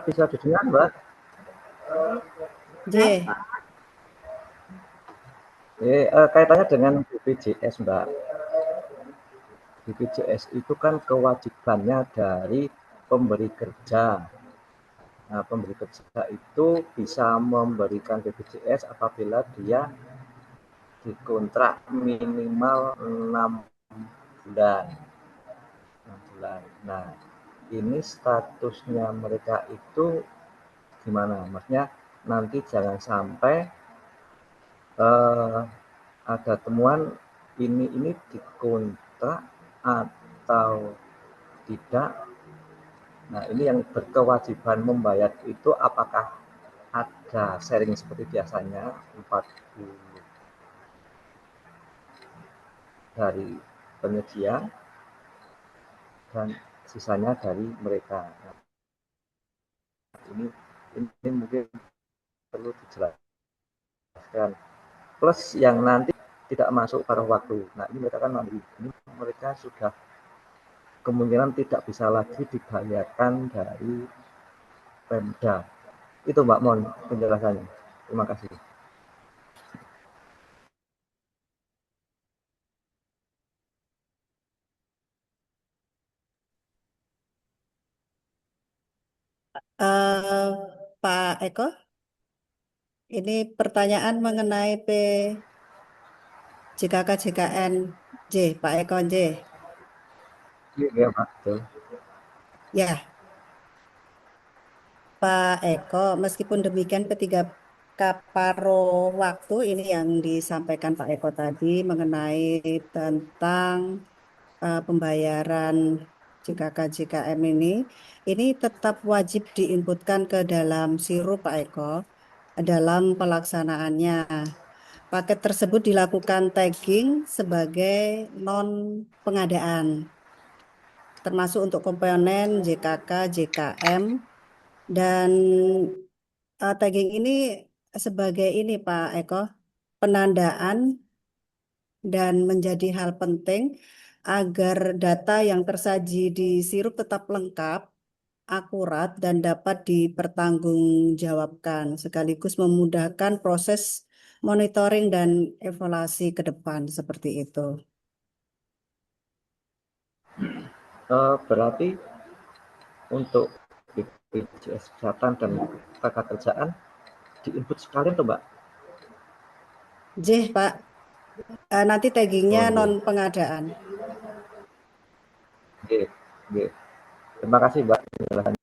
bisa didengar, Mbak. J. Kaitannya dengan BPJS, Mbak. BPJS itu kan kewajibannya dari pemberi kerja. Nah, pemberi kerja itu bisa memberikan BPJS apabila dia dikontrak minimal 6 bulan. 6 bulan. Nah, ini statusnya mereka itu gimana? Maksudnya nanti jangan sampai ada temuan ini dikontrak atau tidak. Nah, ini yang berkewajiban membayar itu apakah ada sharing seperti biasanya 40 dari penyedia dan sisanya dari mereka. Nah, ini mungkin perlu dijelaskan. Plus yang nanti tidak masuk paruh waktu. Nah, ini mereka kan mandiri. Ini mereka sudah kemungkinan tidak bisa lagi dibayarkan dari Pemda. Itu Mbak Mon penjelasannya. Terima kasih. Eh, Pak Eko, ini pertanyaan mengenai JKK JKN J, Pak Eko J. Iya, Pak. Betul. Ya, Pak Eko, meskipun demikian paruh waktu ini yang disampaikan Pak Eko tadi mengenai tentang pembayaran JKK JKM ini tetap wajib diinputkan ke dalam sirup Pak Eko dalam pelaksanaannya. Paket tersebut dilakukan tagging sebagai non pengadaan, termasuk untuk komponen JKK JKM. Dan tagging ini sebagai ini Pak Eko, penandaan dan menjadi hal penting agar data yang tersaji di sirup tetap lengkap, akurat, dan dapat dipertanggungjawabkan, sekaligus memudahkan proses monitoring dan evaluasi ke depan seperti itu. Berarti untuk BPJS Kesehatan dan Ketenagakerjaan diinput sekalian tuh Mbak? J, Pak. Nanti taggingnya Oh, iya. non pengadaan. Oke, oke. Terima kasih Mbak penjelasannya.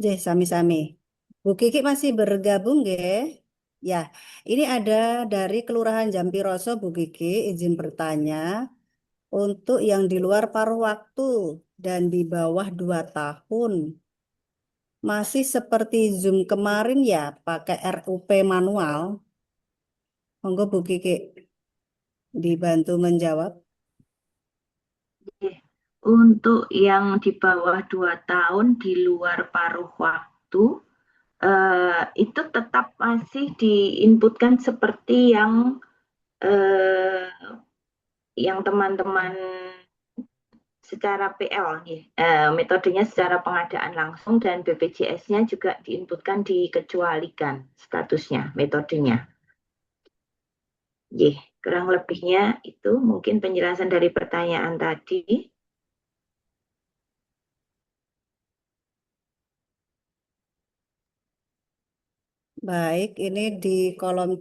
J, sami-sami. Bu Kiki masih bergabung, G? Ya, ini ada dari Kelurahan Jampiroso, Bu Kiki, izin bertanya. Untuk yang di luar paruh waktu dan di bawah 2 tahun, masih seperti Zoom kemarin ya, pakai RUP manual. Monggo Bu Kiki dibantu menjawab. Untuk yang di bawah 2 tahun di luar paruh waktu, itu tetap masih diinputkan seperti yang teman-teman secara PL, metodenya secara pengadaan langsung dan BPJS-nya juga diinputkan dikecualikan statusnya, metodenya. Kurang lebihnya itu mungkin penjelasan dari pertanyaan tadi. Baik, ini di kolom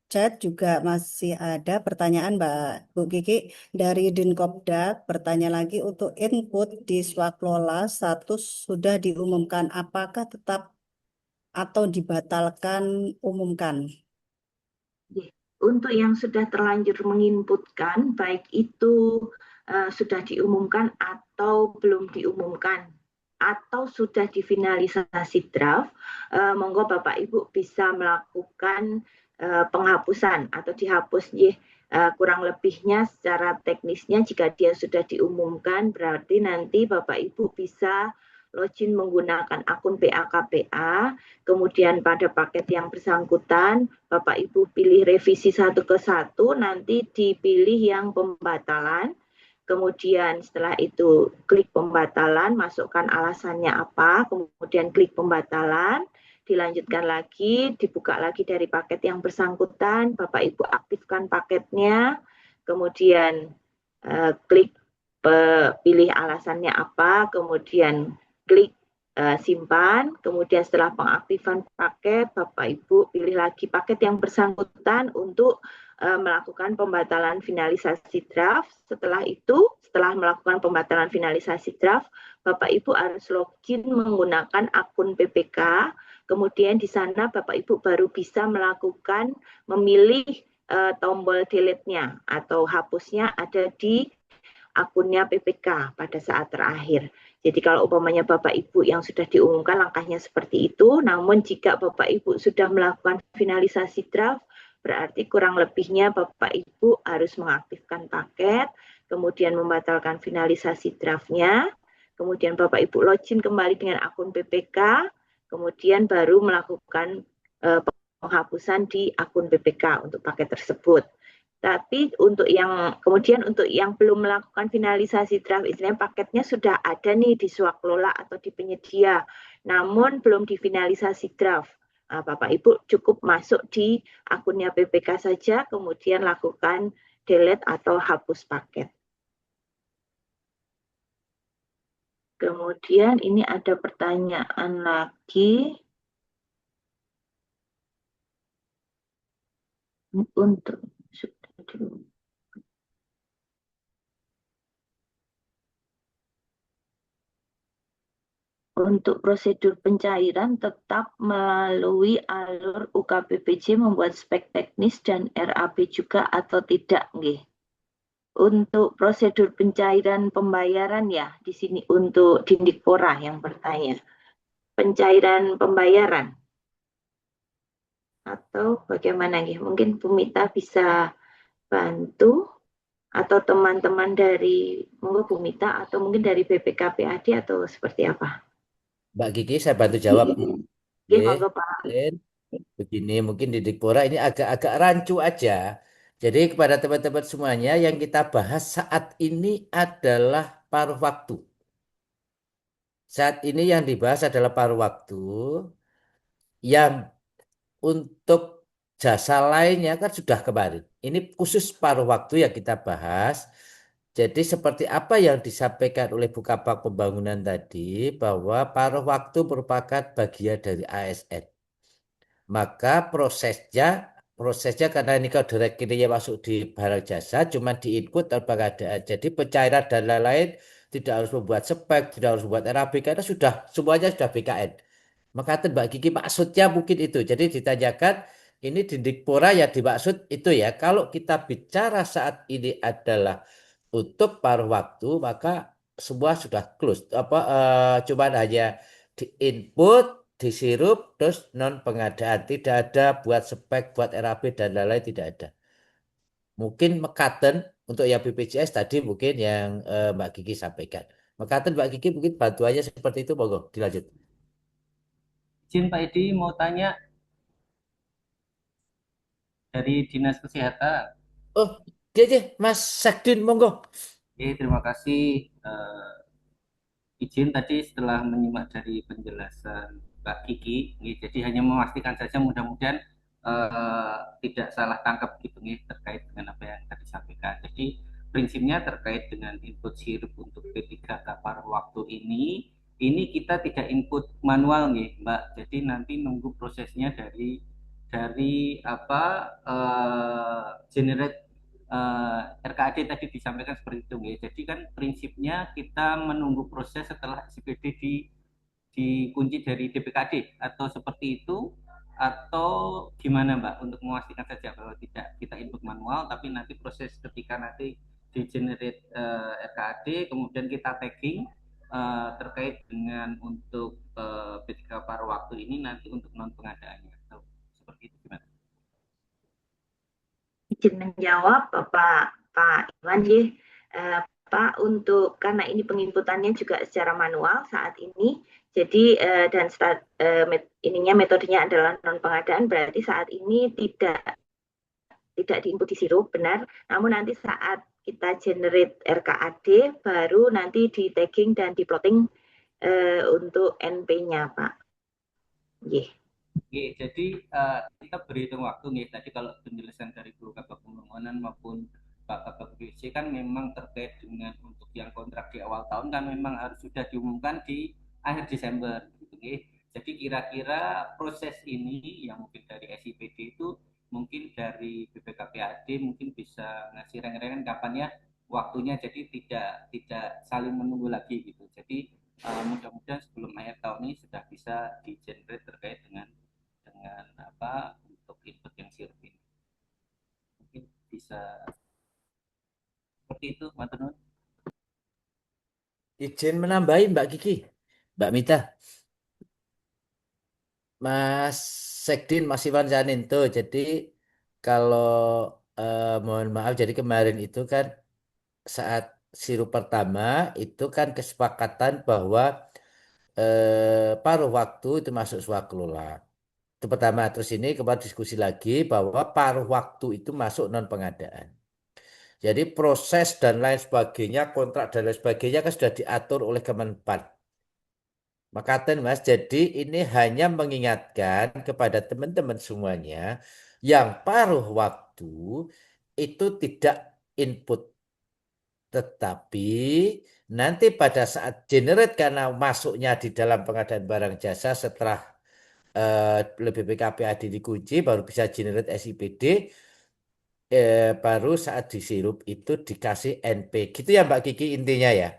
chat juga masih ada pertanyaan Mbak Bu Kiki dari Dinkopdak. Bertanya lagi untuk input di swaklola status sudah diumumkan, apakah tetap atau dibatalkan umumkan? Oke. Untuk yang sudah terlanjur menginputkan, baik itu sudah diumumkan atau belum diumumkan, atau sudah difinalisasi draft, monggo Bapak Ibu bisa melakukan penghapusan atau dihapus kurang lebihnya secara teknisnya jika dia sudah diumumkan berarti nanti Bapak Ibu bisa login menggunakan akun PAKPA, kemudian pada paket yang bersangkutan Bapak Ibu pilih revisi 1 ke 1, nanti dipilih yang pembatalan. Kemudian setelah itu klik pembatalan, masukkan alasannya apa, kemudian klik pembatalan, dilanjutkan lagi, dibuka lagi dari paket yang bersangkutan, Bapak Ibu aktifkan paketnya, kemudian klik pilih alasannya apa, kemudian klik simpan, kemudian setelah pengaktifan paket, Bapak Ibu pilih lagi paket yang bersangkutan untuk melakukan pembatalan finalisasi draft. Setelah itu, setelah melakukan pembatalan finalisasi draft, Bapak Ibu harus login menggunakan akun PPK, kemudian di sana Bapak Ibu baru bisa melakukan memilih tombol delete-nya atau hapusnya ada di akunnya PPK pada saat terakhir. Jadi kalau umpamanya Bapak Ibu yang sudah diumumkan langkahnya seperti itu, namun jika Bapak Ibu sudah melakukan finalisasi draft, berarti kurang lebihnya Bapak Ibu harus mengaktifkan paket, kemudian membatalkan finalisasi draftnya, kemudian Bapak Ibu login kembali dengan akun PPK, kemudian baru melakukan penghapusan di akun PPK untuk paket tersebut. Tapi untuk yang kemudian untuk yang belum melakukan finalisasi draft, istilahnya paketnya sudah ada nih di swaklola atau di penyedia, namun belum difinalisasi draft. Nah, Bapak Ibu cukup masuk di akunnya PPK saja, kemudian lakukan delete atau hapus paket. Kemudian ini ada pertanyaan lagi untuk prosedur pencairan tetap melalui alur UKPPJ membuat spek teknis dan RAP juga atau tidak, nggih. Untuk prosedur pencairan pembayaran ya di sini untuk Dindikpora yang bertanya. Pencairan pembayaran atau bagaimana nggih? Mungkin Bu Mita bisa bantu atau teman-teman dari monggo Bu Mita atau mungkin dari BPKPAD atau seperti apa? Mbak Kiki, saya bantu jawab. Nggih, monggo Pak. Begini, mungkin di Dikpora ini agak-agak rancu aja. Jadi kepada teman-teman semuanya yang kita bahas saat ini adalah paruh waktu. Saat ini yang dibahas adalah paruh waktu yang untuk jasa lainnya kan sudah kemarin. Ini khusus paruh waktu yang kita bahas. Jadi seperti apa yang disampaikan oleh Bukalapak Pembangunan tadi bahwa paruh waktu merupakan bagian dari ASN. Maka prosesnya karena ini kalau direkturnya masuk di barang jasa cuma diinput tanpa keadaan. Jadi pencairan dan lain-lain tidak harus membuat spek, tidak harus membuat RAB karena sudah semuanya sudah BKN. Maka Mbak Kiki maksudnya mungkin itu. Jadi ditanyakan ini di Dikpora yang dimaksud itu ya. Kalau kita bicara saat ini adalah untuk paruh waktu maka semua sudah close. Cuman hanya di input, disirup, terus non pengadaan. Tidak ada buat spek, buat RAB dan lain-lain tidak ada. Mungkin mekaten untuk yang BPJS tadi mungkin yang Mbak Kiki sampaikan. Mekaten Mbak Kiki mungkin bantuannya seperti itu, monggo dilanjut. Izin Pak Edi mau tanya dari Dinas Kesehatan. Oh, dia Mas Sakdin, monggo. Oke, terima kasih. Izin tadi setelah menyimak dari penjelasan Mbak Kiki, jadi hanya memastikan saja mudah-mudahan tidak salah tangkap gitu nih terkait dengan apa yang tadi sampaikan. Jadi prinsipnya terkait dengan input sirup untuk P3K paruh waktu ini kita tidak input manual nih Mbak. Jadi nanti nunggu prosesnya dari dari generate RKAD tadi disampaikan seperti itu nggih. Jadi kan prinsipnya kita menunggu proses setelah SIPD dikunci dari DPKD atau seperti itu, atau gimana Mbak, untuk memastikan saja bahwa tidak kita input manual tapi nanti proses ketika nanti di generate RKAD kemudian kita tagging terkait dengan untuk P3K paruh waktu ini nanti untuk non pengadaannya atau seperti itu gimana? Izin menjawab Pak Iwan nggih. Pak, untuk karena ini penginputannya juga secara manual saat ini, jadi dan metodenya adalah non pengadaan, berarti saat ini tidak diinput di sirup, benar. Namun nanti saat kita generate RKAD baru nanti di tagging dan di plotting untuk NP-nya, Pak. Nggih. Oke, jadi kita berhitung waktu nih. Tadi kalau penjelasan dari Guru Kabak Pembangunan maupun Pak Kabak BC kan memang terkait dengan untuk yang kontrak di awal tahun kan memang harus sudah diumumkan di akhir Desember, gitu nih. Jadi kira-kira proses ini yang mungkin dari SIPD itu mungkin dari BPKPAD mungkin bisa ngasih reng-rengan kapan ya waktunya, jadi tidak saling menunggu lagi gitu. Jadi mudah-mudahan sebelum akhir tahun ini sudah bisa di-generate terkait dengan untuk input yang sirup ini. Mungkin bisa seperti itu, Mas Tenun. Izin menambahi Mbak Kiki, Mbak Mita, Mas Sekdin, Mas Iwan Saninto. Jadi kalau mohon maaf, jadi kemarin itu kan saat sirup pertama itu kan kesepakatan bahwa paruh waktu itu masuk swakelola. Itu pertama. Terus ini kemarin diskusi lagi bahwa paruh waktu itu masuk non pengadaan. Jadi proses dan lain sebagainya, kontrak dan lain sebagainya kan sudah diatur oleh Kemenpan. Makaten Mas, jadi ini hanya mengingatkan kepada teman-teman semuanya yang paruh waktu itu tidak input. Tetapi nanti pada saat generate karena masuknya di dalam pengadaan barang jasa setelah BPKPAD dikunci baru bisa generate SIPD, baru saat disirup itu dikasih NP. Gitu ya Mbak Kiki intinya ya.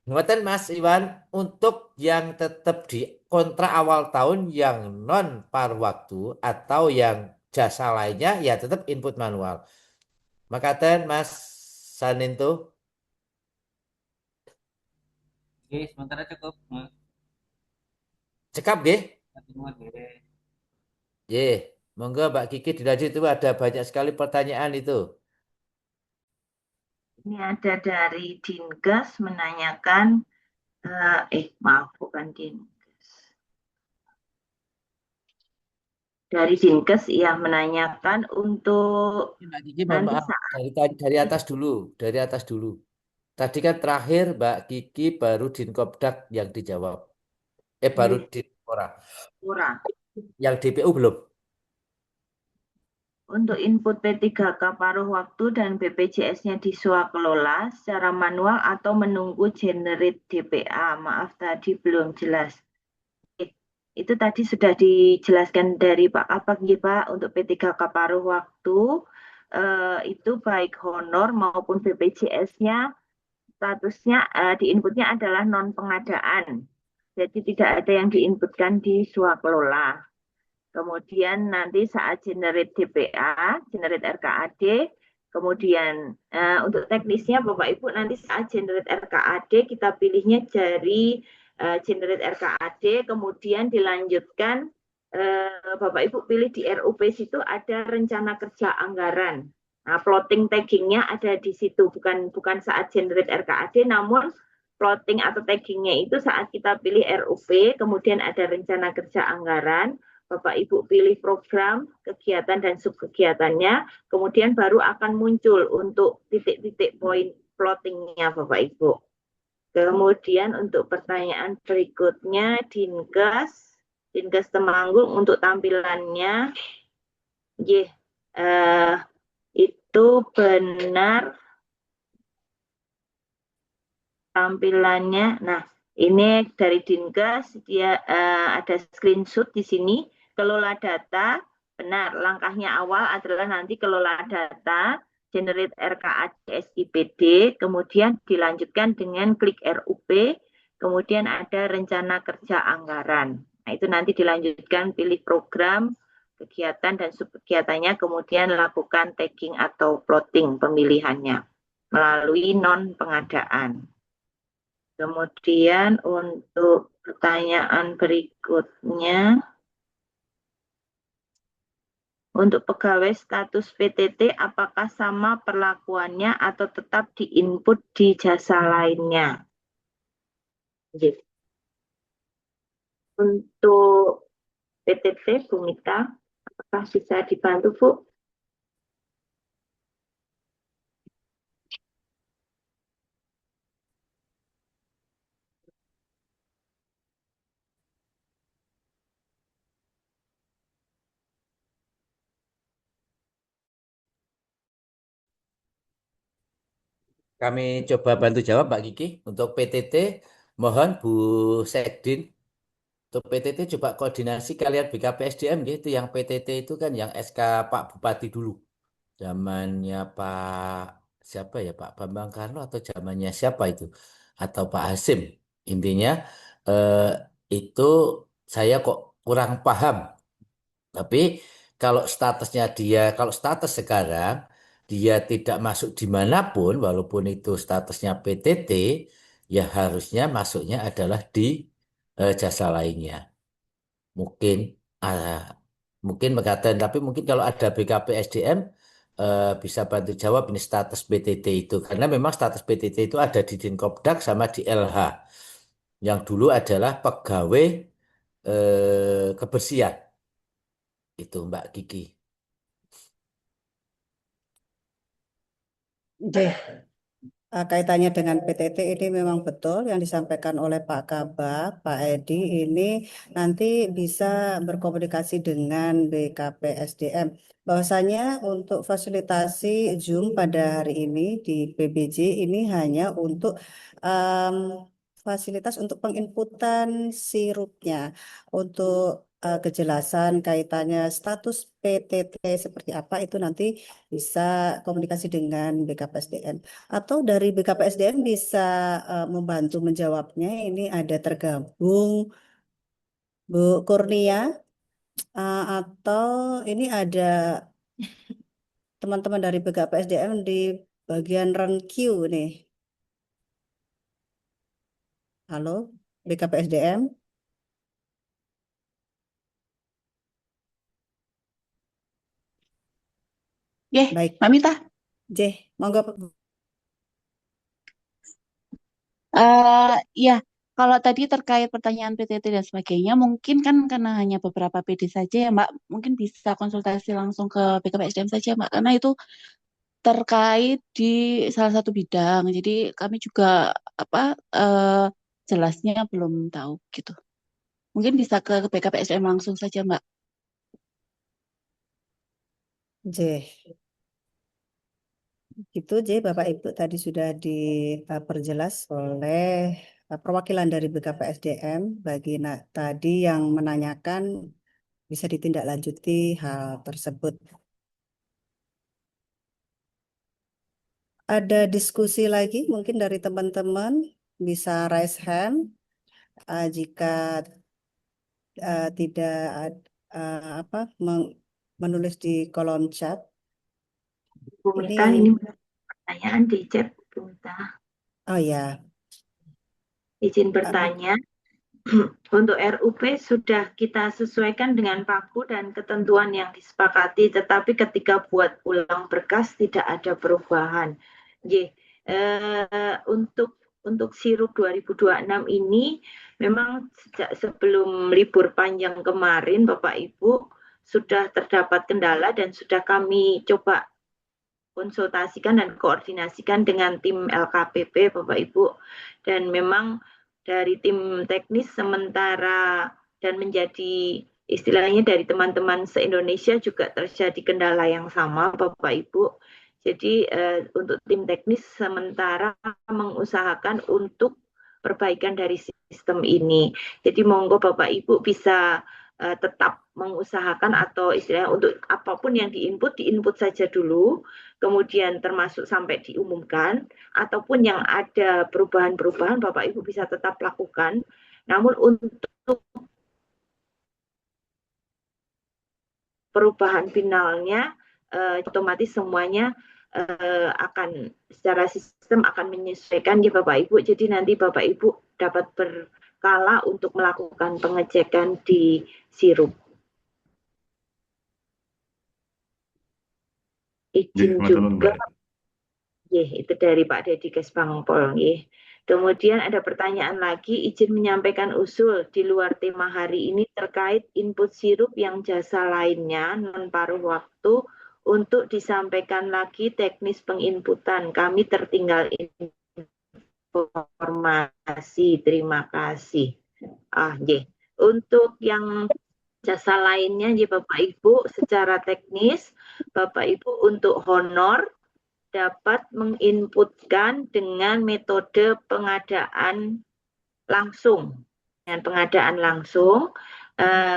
Ngoten Mas Iwan, untuk yang tetap di kontrak awal tahun yang non paruh waktu atau yang jasa lainnya ya tetap input manual. Makaten Mas Saninto. Oke, sementara cukup. Cekap nggih? Terima kasih. Ye, monggo Mbak Kiki dilanjut, itu ada banyak sekali pertanyaan itu. Ini ada dari Dinkes menanyakan, maaf bukan Dinkes. Dari Dinkes ia menanyakan untuk Mbak Kiki mohon maaf, dari atas dulu. Tadi kan terakhir Mbak Kiki baru Dinkopdak yang dijawab. Baru Dinpora. Yang DPU belum. Untuk input P3K paruh waktu dan BPJS-nya di swakelola secara manual atau menunggu generate DPA. Maaf tadi belum jelas. Itu tadi sudah dijelaskan dari Pak Kabak Pak, untuk P3K paruh waktu itu baik honor maupun BPJS-nya statusnya di inputnya adalah non pengadaan. Jadi tidak ada yang diinputkan di swakelola. Kemudian nanti saat generate DPA, generate RKAD, kemudian untuk teknisnya Bapak Ibu nanti saat generate RKAD kita pilihnya dari generate RKAD, kemudian dilanjutkan Bapak Ibu pilih di RUP situ ada rencana kerja anggaran. Nah, plotting taggingnya ada di situ, bukan saat generate RKAD, namun plotting atau taggingnya itu saat kita pilih RUP, kemudian ada rencana kerja anggaran, Bapak Ibu pilih program, kegiatan dan subkegiatannya, kemudian baru akan muncul untuk titik-titik poin plottingnya Bapak Ibu. Kemudian untuk pertanyaan berikutnya, Dinkes Temanggung untuk tampilannya, itu benar tampilannya. Nah, ini dari Dinkes, dia ada screenshot di sini. kelola data, benar, langkahnya awal adalah nanti kelola data, generate RKADSIPD, kemudian dilanjutkan dengan klik RUP, kemudian ada rencana kerja anggaran. Nah, itu nanti dilanjutkan pilih program, kegiatan dan subkegiatannya, kemudian lakukan tagging atau plotting pemilihannya melalui non-pengadaan. Kemudian untuk pertanyaan berikutnya, untuk pegawai status PTT apakah sama perlakuannya atau tetap diinput di jasa lainnya? Untuk PTT, Bu Mita, apakah bisa dibantu, Bu? Kami coba bantu jawab Mbak Kiki. Untuk PTT, mohon Bu Sekdin. Untuk PTT coba koordinasi kalian BKPSDM gitu. Yang PTT itu kan yang SK Pak Bupati dulu. Zamannya Pak siapa ya, Pak Bambang Karno atau zamannya siapa itu? Atau Pak Hasim. Intinya eh, itu saya kok kurang paham. Tapi kalau statusnya dia, kalau status sekarang dia tidak masuk dimanapun, walaupun itu statusnya PTT, ya harusnya masuknya adalah di jasa lainnya. Mungkin, ah, mungkin mengatakan, tapi mungkin kalau ada BKP SDM bisa bantu jawab ini status PTT itu, karena memang status PTT itu ada di Dinkopdak sama di LH, yang dulu adalah pegawai kebersihan. Itu Mbak Kiki. Kaitannya dengan PTT ini memang betul yang disampaikan oleh Pak Kabak, Pak Edi ini nanti bisa berkomunikasi dengan BKP SDM. Bahwasanya untuk fasilitasi Zoom pada hari ini di PBJ ini hanya untuk fasilitas untuk penginputan sirupnya, untuk kejelasan kaitannya status PTT seperti apa itu nanti bisa komunikasi dengan BKPSDM. Atau dari BKPSDM bisa membantu menjawabnya. Ini ada tergabung Bu Kurnia atau ini ada teman-teman dari BKPSDM di bagian RenQ nih. Halo, BKPSDM. Baik, Mbak Mita. Monggo. Ya, kalau tadi terkait pertanyaan PTT dan sebagainya, mungkin kan karena hanya beberapa PD saja ya Mbak, mungkin bisa konsultasi langsung ke BKPSDM saja Mbak, karena itu terkait di salah satu bidang. Jadi kami juga jelasnya belum tahu gitu. Mungkin bisa ke BKPSDM langsung saja Mbak. Itu Bapak Ibu tadi sudah diperjelas oleh perwakilan dari BKPSDM bagi tadi yang menanyakan bisa ditindaklanjuti hal tersebut. Ada diskusi lagi mungkin dari teman-teman bisa raise hand jika tidak menulis di kolom chat. Bu Mita, ini pertanyaan di chat, Bu Mita. Oh ya. Izin bertanya. Untuk RUP sudah kita sesuaikan dengan paku dan ketentuan yang disepakati, tetapi ketika buat ulang berkas tidak ada perubahan. Untuk sirup 2026 ini memang sejak sebelum libur panjang kemarin Bapak Ibu sudah terdapat kendala dan sudah kami coba konsultasikan dan koordinasikan dengan tim LKPP Bapak Ibu, dan memang dari tim teknis sementara dan menjadi istilahnya dari teman-teman se-Indonesia juga terjadi kendala yang sama Bapak Ibu. Jadi untuk tim teknis sementara mengusahakan untuk perbaikan dari sistem ini. Jadi monggo Bapak Ibu bisa tetap mengusahakan atau istilahnya untuk apapun yang diinput saja dulu, kemudian termasuk sampai diumumkan, ataupun yang ada perubahan-perubahan Bapak Ibu bisa tetap lakukan. Namun untuk perubahan finalnya otomatis semuanya akan secara sistem akan menyesuaikan ya Bapak Ibu. Jadi nanti Bapak Ibu dapat berkala untuk melakukan pengecekan di sirup. Izin juga, itu dari Pak Dedi Kespangpol. Kemudian ada pertanyaan lagi, izin menyampaikan usul di luar tema hari ini terkait input sirup yang jasa lainnya non paruh waktu untuk disampaikan lagi teknis penginputan. Kami tertinggal informasi. Terima kasih. Untuk yang jasa lainnya ya Bapak Ibu, secara teknis Bapak Ibu untuk honor dapat menginputkan dengan metode pengadaan langsung. Dengan pengadaan langsung,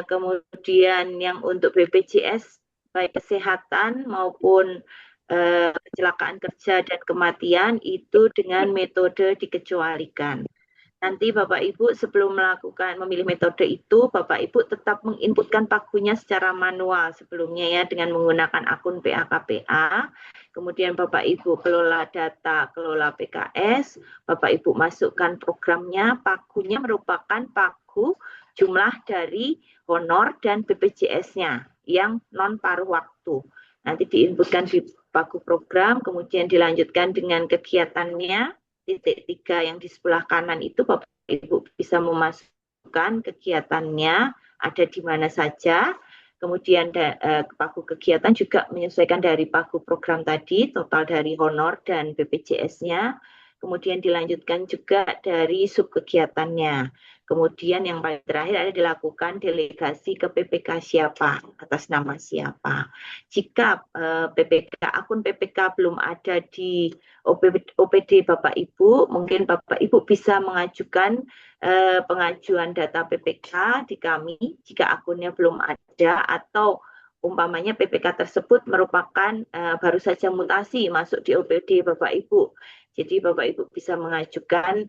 kemudian yang untuk BPJS baik kesehatan maupun kecelakaan kerja dan kematian itu dengan metode dikecualikan. Nanti Bapak Ibu sebelum memilih metode itu, Bapak Ibu tetap menginputkan pagunya secara manual sebelumnya ya dengan menggunakan akun PAKPA. Kemudian Bapak Ibu kelola data, kelola PKS, Bapak Ibu masukkan programnya, pagunya merupakan pagu jumlah dari honor dan BPJS-nya yang non paruh waktu. Nanti diinputkan di pagu program, kemudian dilanjutkan dengan kegiatannya. Titik 3 yang di sebelah kanan itu Bapak Ibu bisa memasukkan kegiatannya ada di mana saja. Kemudian pagu kegiatan juga menyesuaikan dari pagu program tadi, total dari honor dan BPJS-nya. Kemudian dilanjutkan juga dari subkegiatannya. Kemudian yang paling terakhir ada dilakukan delegasi ke PPK siapa, atas nama siapa. Jika akun PPK belum ada di OPD Bapak Ibu, mungkin Bapak Ibu bisa mengajukan pengajuan data PPK di kami jika akunnya belum ada, atau umpamanya PPK tersebut merupakan baru saja mutasi masuk di OPD Bapak Ibu. Jadi Bapak Ibu bisa mengajukan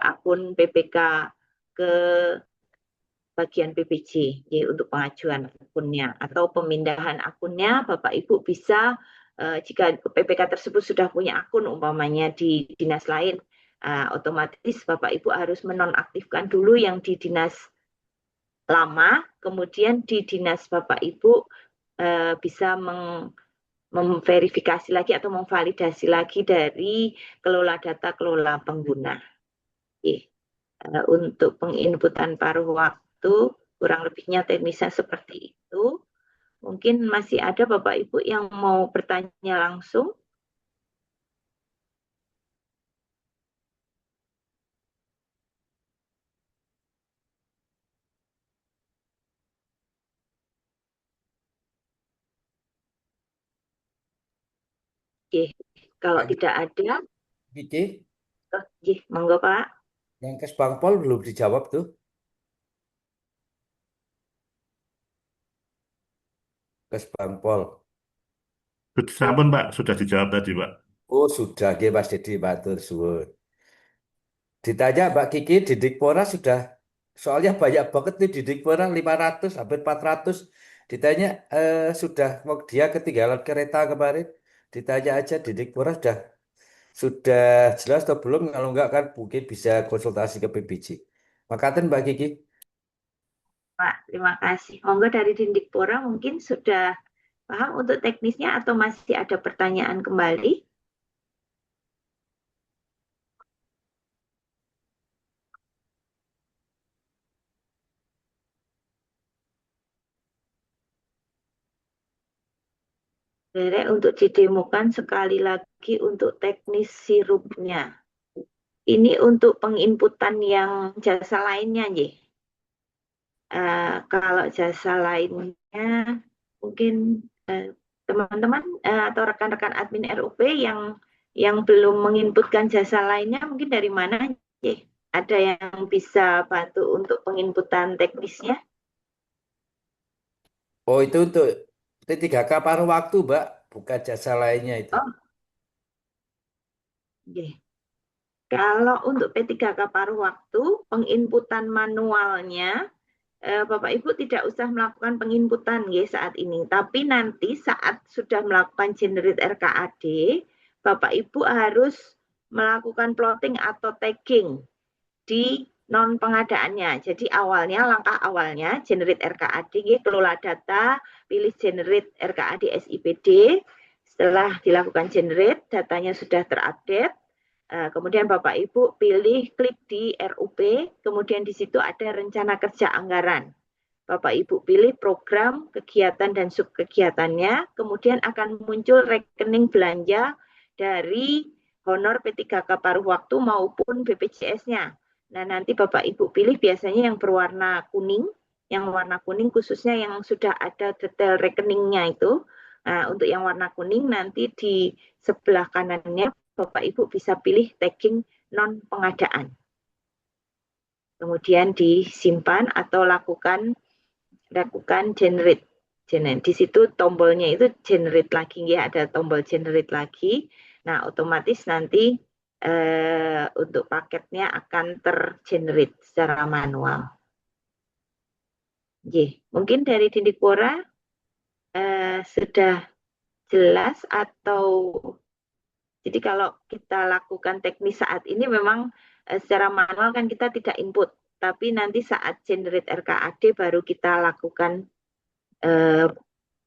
akun PPK ke bagian PPJ ya, untuk pengajuan akunnya atau pemindahan akunnya. Bapak Ibu bisa jika PPK tersebut sudah punya akun umpamanya di dinas lain, otomatis Bapak Ibu harus menonaktifkan dulu yang di dinas lama, kemudian di dinas Bapak Ibu bisa memverifikasi lagi atau memvalidasi lagi dari kelola data kelola pengguna. Untuk penginputan paruh waktu kurang lebihnya teknisnya seperti itu. Mungkin masih ada Bapak Ibu yang mau bertanya langsung. Kalau tidak ada, monggo Pak. Yang Kespangpol belum dijawab tuh. Kespangpol. Sampun Pak, sudah dijawab tadi Pak. Oh sudah, Mas Dedi, matur suwun. Ditanya Mbak Kiki, di Dikpora sudah, soalnya banyak banget nih di Dikpora 500, hampir 400. Ditanya sudah, dia ketinggalan kereta kemarin. Ditanya aja di Dikpora sudah jelas atau belum, kalau enggak kan mungkin bisa konsultasi ke PBJ. Makasih Mbak Kiki. Pak, terima kasih. Monggo dari Dindikpora mungkin sudah paham untuk teknisnya atau masih ada pertanyaan kembali? Untuk didemokan sekali lagi untuk teknis sirupnya. Ini untuk penginputan yang jasa lainnya, Nggih. Kalau jasa lainnya mungkin teman-teman atau rekan-rekan admin RUP yang belum menginputkan jasa lainnya mungkin dari mana? Ada yang bisa bantu untuk penginputan teknisnya? Oh, itu untuk P3K paruh waktu, Mbak, bukan jasa lainnya itu. Oh, nggih. Kalau untuk P3K paruh waktu, penginputan manualnya Bapak Ibu tidak usah melakukan penginputan nggih saat ini, tapi nanti saat sudah melakukan generate RKAD, Bapak Ibu harus melakukan plotting atau tagging di non pengadaannya. Jadi awalnya langkah awalnya generate RKAD nggih, kelola data, pilih generate RKAD SIPD. Setelah dilakukan generate, datanya sudah terupdate. Kemudian Bapak Ibu pilih klik di RUP, kemudian di situ ada rencana kerja anggaran. Bapak Ibu pilih program, kegiatan, dan subkegiatannya, kemudian akan muncul rekening belanja dari honor P3K paruh waktu maupun BPJS-nya. Nah, nanti Bapak Ibu pilih biasanya yang berwarna kuning, yang warna kuning khususnya yang sudah ada detail rekeningnya itu. Nah, untuk yang warna kuning nanti di sebelah kanannya Bapak Ibu bisa pilih tagging non pengadaan. Kemudian disimpan atau lakukan generate. Di situ tombolnya itu generate lagi ya, ada tombol generate lagi. Nah, otomatis nanti untuk paketnya akan tergenerate secara manual. Mungkin dari Dindikpora sudah jelas atau jadi kalau kita lakukan teknis saat ini memang secara manual kan kita tidak input, tapi nanti saat generate RKAD baru kita lakukan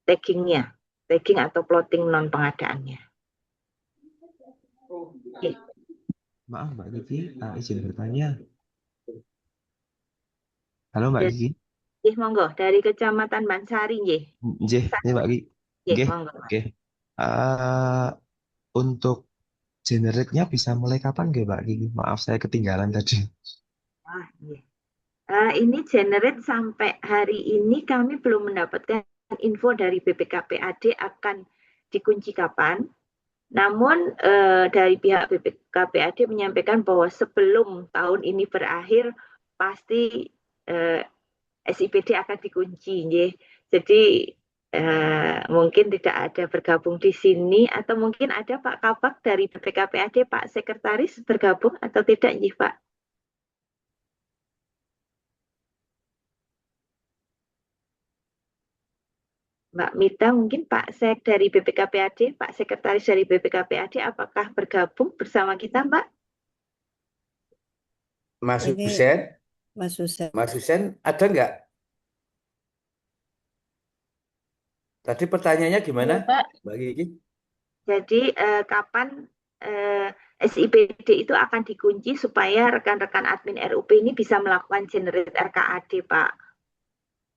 tagging atau plotting non pengadaannya. Maaf Mbak Kiki, izin bertanya. Halo Mbak Kiki. Monggo dari Kecamatan Bansari nggih. Nggih, Mbak Kiki. Nggih. Monggo. Oke. Untuk generate-nya bisa mulai kapan nggih Mbak Kiki? Maaf saya ketinggalan tadi. Ini generate sampai hari ini kami belum mendapatkan info dari BPKPAD akan dikunci kapan. Namun dari pihak BPKPAD menyampaikan bahwa sebelum tahun ini berakhir pasti SIPD akan dikunci. Jadi mungkin tidak ada bergabung di sini atau mungkin ada Pak Kabak dari BPKPAD, Pak Sekretaris bergabung atau tidak nggih Pak? Mbak Mita mungkin Pak Sek dari BPKPAD, Pak Sekretaris dari BPKPAD apakah bergabung bersama kita Mbak? Mas Ini Husen, Mas Husen. Mas Husen ada nggak? Tadi pertanyaannya gimana, Mbak Kiki? Jadi kapan SIPD itu akan dikunci supaya rekan-rekan admin RUP ini bisa melakukan generate RKAD, Pak?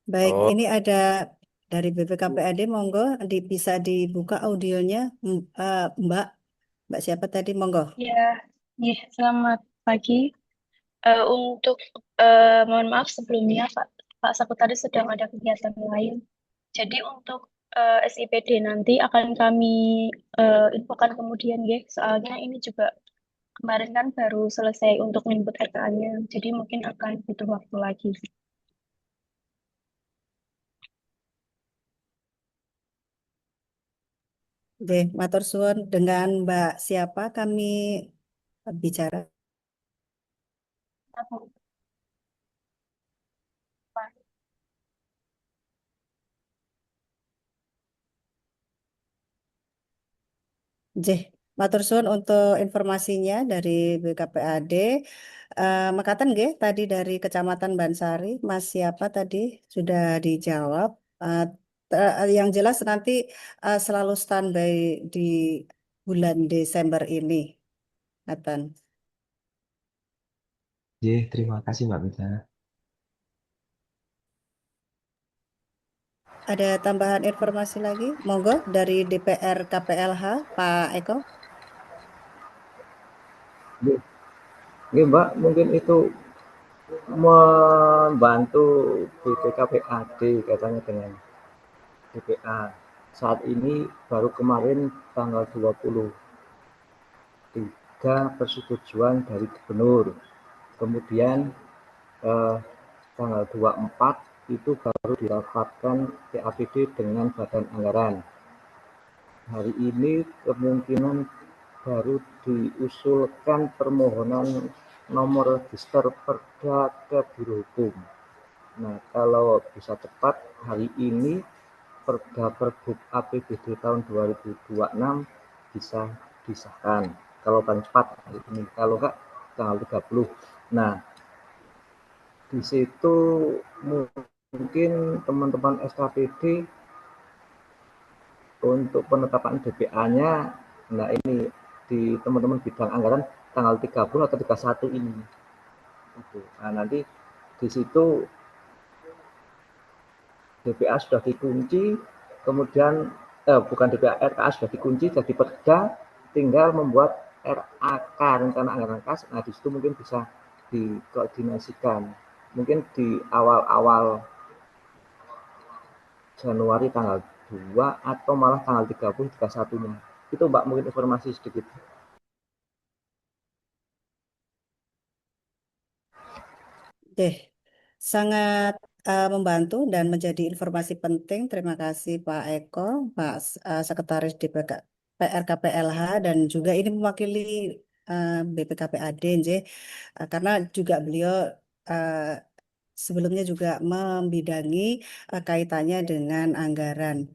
Baik, ini ada dari BPKPAD, monggo bisa dibuka audionya, Mbak siapa tadi, monggo. Ya, selamat pagi. Untuk mohon maaf sebelumnya Pak Sekretaris sedang ada kegiatan lain. Jadi untuk SIPD nanti akan kami infokan kemudian ya. Soalnya ini juga kemarin kan baru selesai untuk input RK-nya. Jadi mungkin akan butuh waktu lagi. Matur suwun, dengan Mbak siapa kami bicara? Matur suwun untuk informasinya dari BKPAD. Mekaten nggih tadi dari Kecamatan Bansari, Mas siapa tadi sudah dijawab. Yang jelas nanti selalu standby di bulan Desember ini, Nathan. Terima kasih Mbak Mita. Ada tambahan informasi lagi? Monggo dari DPR KPLH, Pak Eko. Nggih, Mbak, mungkin itu membantu BPKPAD katanya dengan BPA. Saat ini baru kemarin tanggal 23 persetujuan dari gubernur. Kemudian tanggal 24 itu baru dirapatkan PAPD dengan Badan Anggaran. Hari ini kemungkinan baru diusulkan permohonan nomor register Perda ke Biro Hukum. Nah, kalau bisa cepat hari ini Perda Pergub APBD tahun 2026 bisa disahkan. Kalau paling cepat hari ini, kalau enggak tanggal 30. Nah, di situ mungkin teman-teman SKPD untuk penetapan DPA-nya, nah ini di teman-teman bidang anggaran tanggal 30 atau 31 ini. Nah, nanti di situ DPA sudah dikunci, kemudian bukan DPA, RKA sudah dikunci jadi Perda, tinggal membuat RAK, rencana anggaran kas. Nah, di situ mungkin bisa dikoordinasikan. Mungkin di awal-awal Januari tanggal 2 atau malah tanggal 30, 31-nya. Itu Mbak mungkin informasi sedikit. Oke, sangat membantu dan menjadi informasi penting. Terima kasih Pak Eko, Pak Sekretaris DPK PRKPLH, dan juga ini mewakili BPKPAD, karena juga beliau sebelumnya juga membidangi kaitannya dengan anggaran.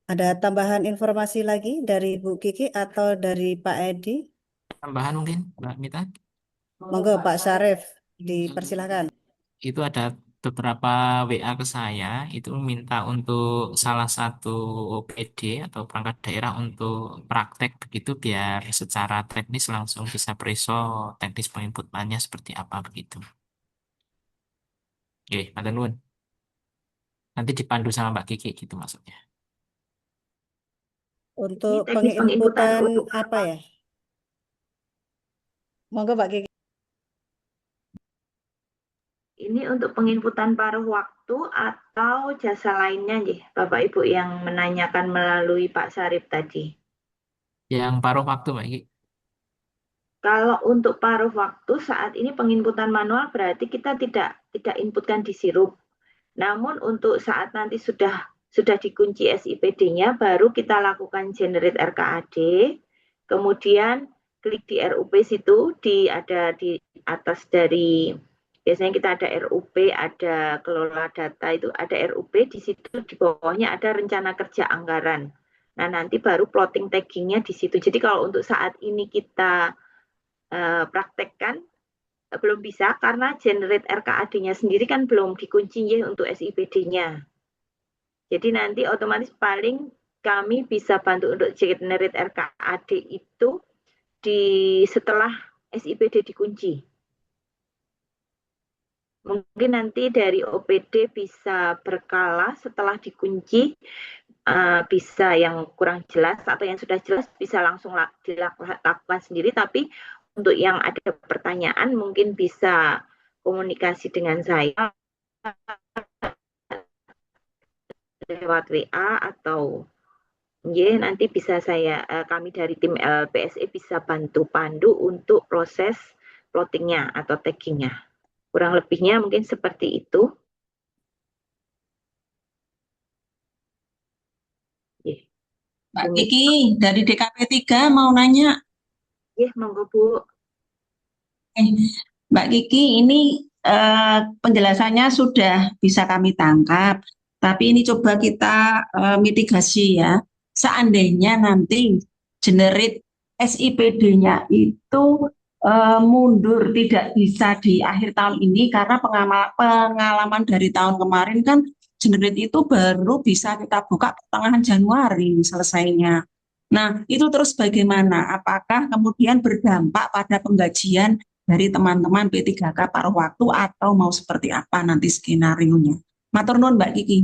Ada tambahan informasi lagi dari Bu Kiki atau dari Pak Edi? Tambahan mungkin, Mbak Mita. Monggo Pak Syarif, dipersilahkan. Itu ada beberapa WA ke saya, itu minta untuk salah satu OPD atau perangkat daerah untuk praktek begitu biar secara teknis langsung bisa preso teknis penginputannya seperti apa begitu. Oke, matur nuwun. Nanti dipandu sama Mbak Kiki gitu maksudnya. Untuk teknis penginputan penginputan untuk apa ya? Monggo Pak Kiki. Ini untuk penginputan paruh waktu atau jasa lainnya, Bapak Ibu yang menanyakan melalui Pak Syarif tadi. Yang paruh waktu Mbak Kiki. Kalau untuk paruh waktu saat ini penginputan manual berarti kita tidak inputkan di sirup. Namun untuk saat nanti sudah dikunci SIPD-nya, baru kita lakukan generate RKAD, kemudian klik di RUP situ, ada di atas dari, biasanya kita ada RUP, ada kelola data, itu ada RUP, di situ di bawahnya ada rencana kerja anggaran. Nah, nanti baru plotting taggingnya di situ. Jadi kalau untuk saat ini kita praktekkan, belum bisa karena generate RKAD-nya sendiri kan belum dikunci ya untuk SIPD-nya. Jadi nanti otomatis paling kami bisa bantu untuk generate RKAD itu setelah SIPD dikunci. Mungkin nanti dari OPD bisa berkala setelah dikunci, bisa yang kurang jelas atau yang sudah jelas bisa langsung dilakukan sendiri, tapi untuk yang ada pertanyaan mungkin bisa komunikasi dengan saya lewat WA atau nanti bisa kami dari tim LPSE bisa bantu pandu untuk proses plottingnya atau taggingnya. Kurang lebihnya mungkin seperti itu. Mbak Kiki dari DKP 3 mau nanya. Monggo Bu. Mbak Kiki, ini penjelasannya sudah bisa kami tangkap, tapi ini coba kita mitigasi ya. Seandainya nanti generate SIPD-nya itu mundur, tidak bisa di akhir tahun ini karena pengalaman dari tahun kemarin kan generate itu baru bisa kita buka pertengahan Januari selesainya. Nah, itu terus bagaimana? Apakah kemudian berdampak pada penggajian dari teman-teman P3K paruh waktu atau mau seperti apa nanti skenario-nya? Matur nuwun Mbak Kiki.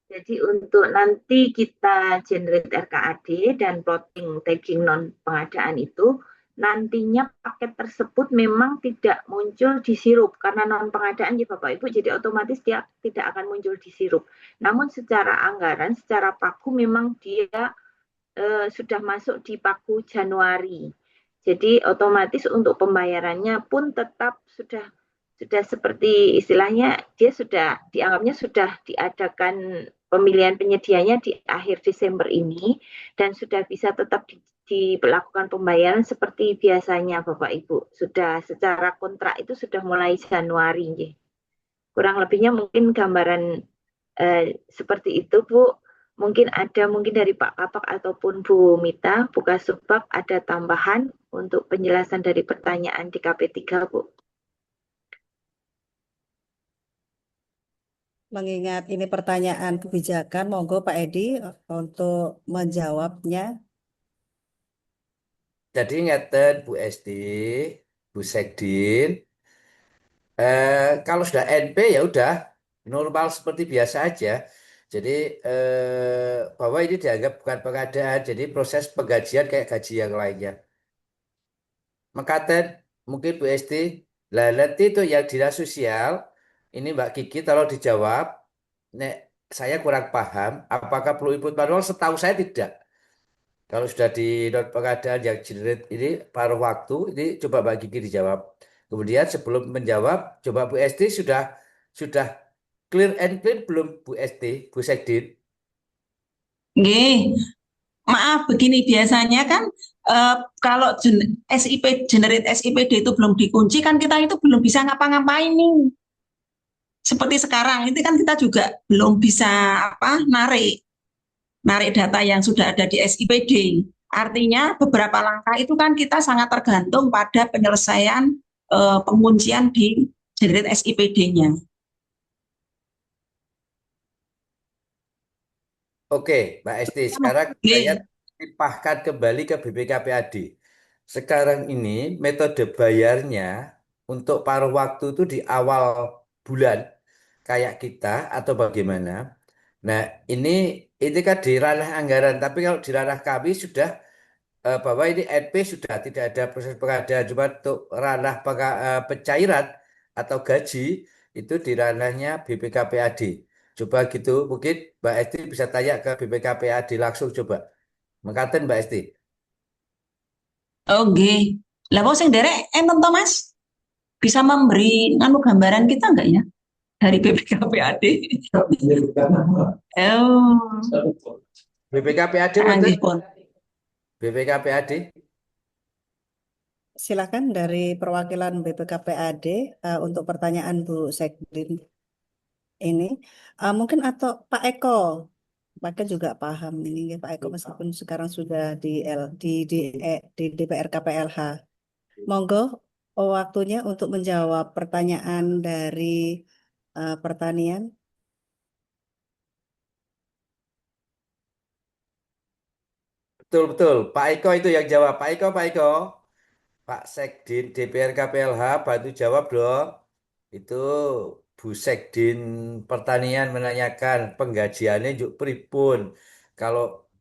Jadi untuk nanti kita generate RKAD dan plotting tagging non pengadaan itu, nantinya paket tersebut memang tidak muncul di sirup karena non pengadaan ya Bapak Ibu, jadi otomatis dia tidak akan muncul di sirup. Namun secara anggaran, secara paku memang dia sudah masuk di pagu Januari. Jadi otomatis untuk pembayarannya pun tetap sudah seperti istilahnya dia sudah dianggapnya sudah diadakan pemilihan penyedianya di akhir Desember ini dan sudah bisa tetap dilakukan pembayaran seperti biasanya Bapak Ibu. Sudah secara kontrak itu sudah mulai Januari. Kurang lebihnya mungkin gambaran seperti itu Bu. Mungkin dari Pak Kapak ataupun Bu Mita, Bu Kasubag ada tambahan untuk penjelasan dari pertanyaan di KP3 Bu. Mengingat ini pertanyaan kebijakan, monggo Pak Edi untuk menjawabnya. Jadi ngeten Bu Esti, Bu Sekdin, kalau sudah NP ya udah normal seperti biasa aja. Jadi bahwa ini dianggap bukan pengadaan, jadi proses penggajian kayak gaji yang lainnya. Mekaten mungkin Bu Esti, lah nanti itu yang dinas sosial, ini Mbak Kiki tolong dijawab. Nek saya kurang paham, apakah perlu input manual? Setahu saya tidak. Kalau sudah di not pengadaan yang generate ini paruh waktu, ini coba Mbak Kiki dijawab. Kemudian sebelum menjawab, coba Bu Esti sudah clear and clean belum Bu Esti, Bu Sekdin? Nggih, maaf begini biasanya kan kalau generate SIPD itu belum dikunci kan kita itu belum bisa ngapa-ngapain nih. Seperti sekarang itu kan kita juga belum bisa narik data yang sudah ada di SIPD. Artinya beberapa langkah itu kan kita sangat tergantung pada penyelesaian penguncian di generate SIPD-nya. Oke, Mbak Esti, sekarang saya limpahkan kembali ke BPKPAD. Sekarang ini metode bayarnya untuk paruh waktu itu di awal bulan kayak kita atau bagaimana? Nah, ini kan di ranah anggaran, tapi kalau di ranah kami sudah bahwa ini NP sudah tidak ada proses pengadaan, cuma untuk ranah pencairan atau gaji itu di ranahnya BPKPAD. Coba gitu, mungkin Mbak Esti bisa tanya ke BPKPAD langsung coba. Mengatakan Mbak Esti. Oke, lah kok sing derek enten to Mas? Bisa memberi gambaran kita enggak ya dari BPKPAD? BPKPAD BPKPAD. Silakan dari perwakilan BPKPAD untuk pertanyaan Bu Sekdin ini. Mungkin atau Pak Eko. Pak Eko juga paham ini ya, Pak Eko meskipun sekarang sudah di DPR KPLH. Monggo waktunya untuk menjawab pertanyaan dari pertanian. Betul, Pak Eko itu yang jawab. Pak Eko. Pak Sekdin DPR KPLH bantu jawab dong. Itu Bu Sekdin Pertanian menanyakan penggajiannya juk pripun. Kalau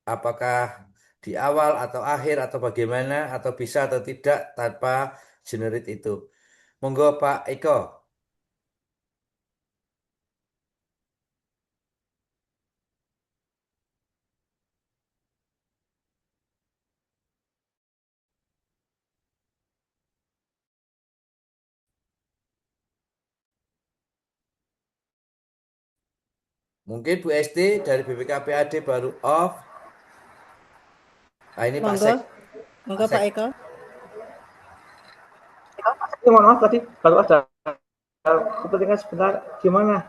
apakah di awal atau akhir atau bagaimana atau bisa atau tidak tanpa generate itu. Monggo Pak Eko. Mungkin Bu Esti dari BPKPAD baru off. Nah, ini Pak Monggo, monggo Pak Eko. Ini mohon maaf tadi baru ada kepentingan sebentar. Gimana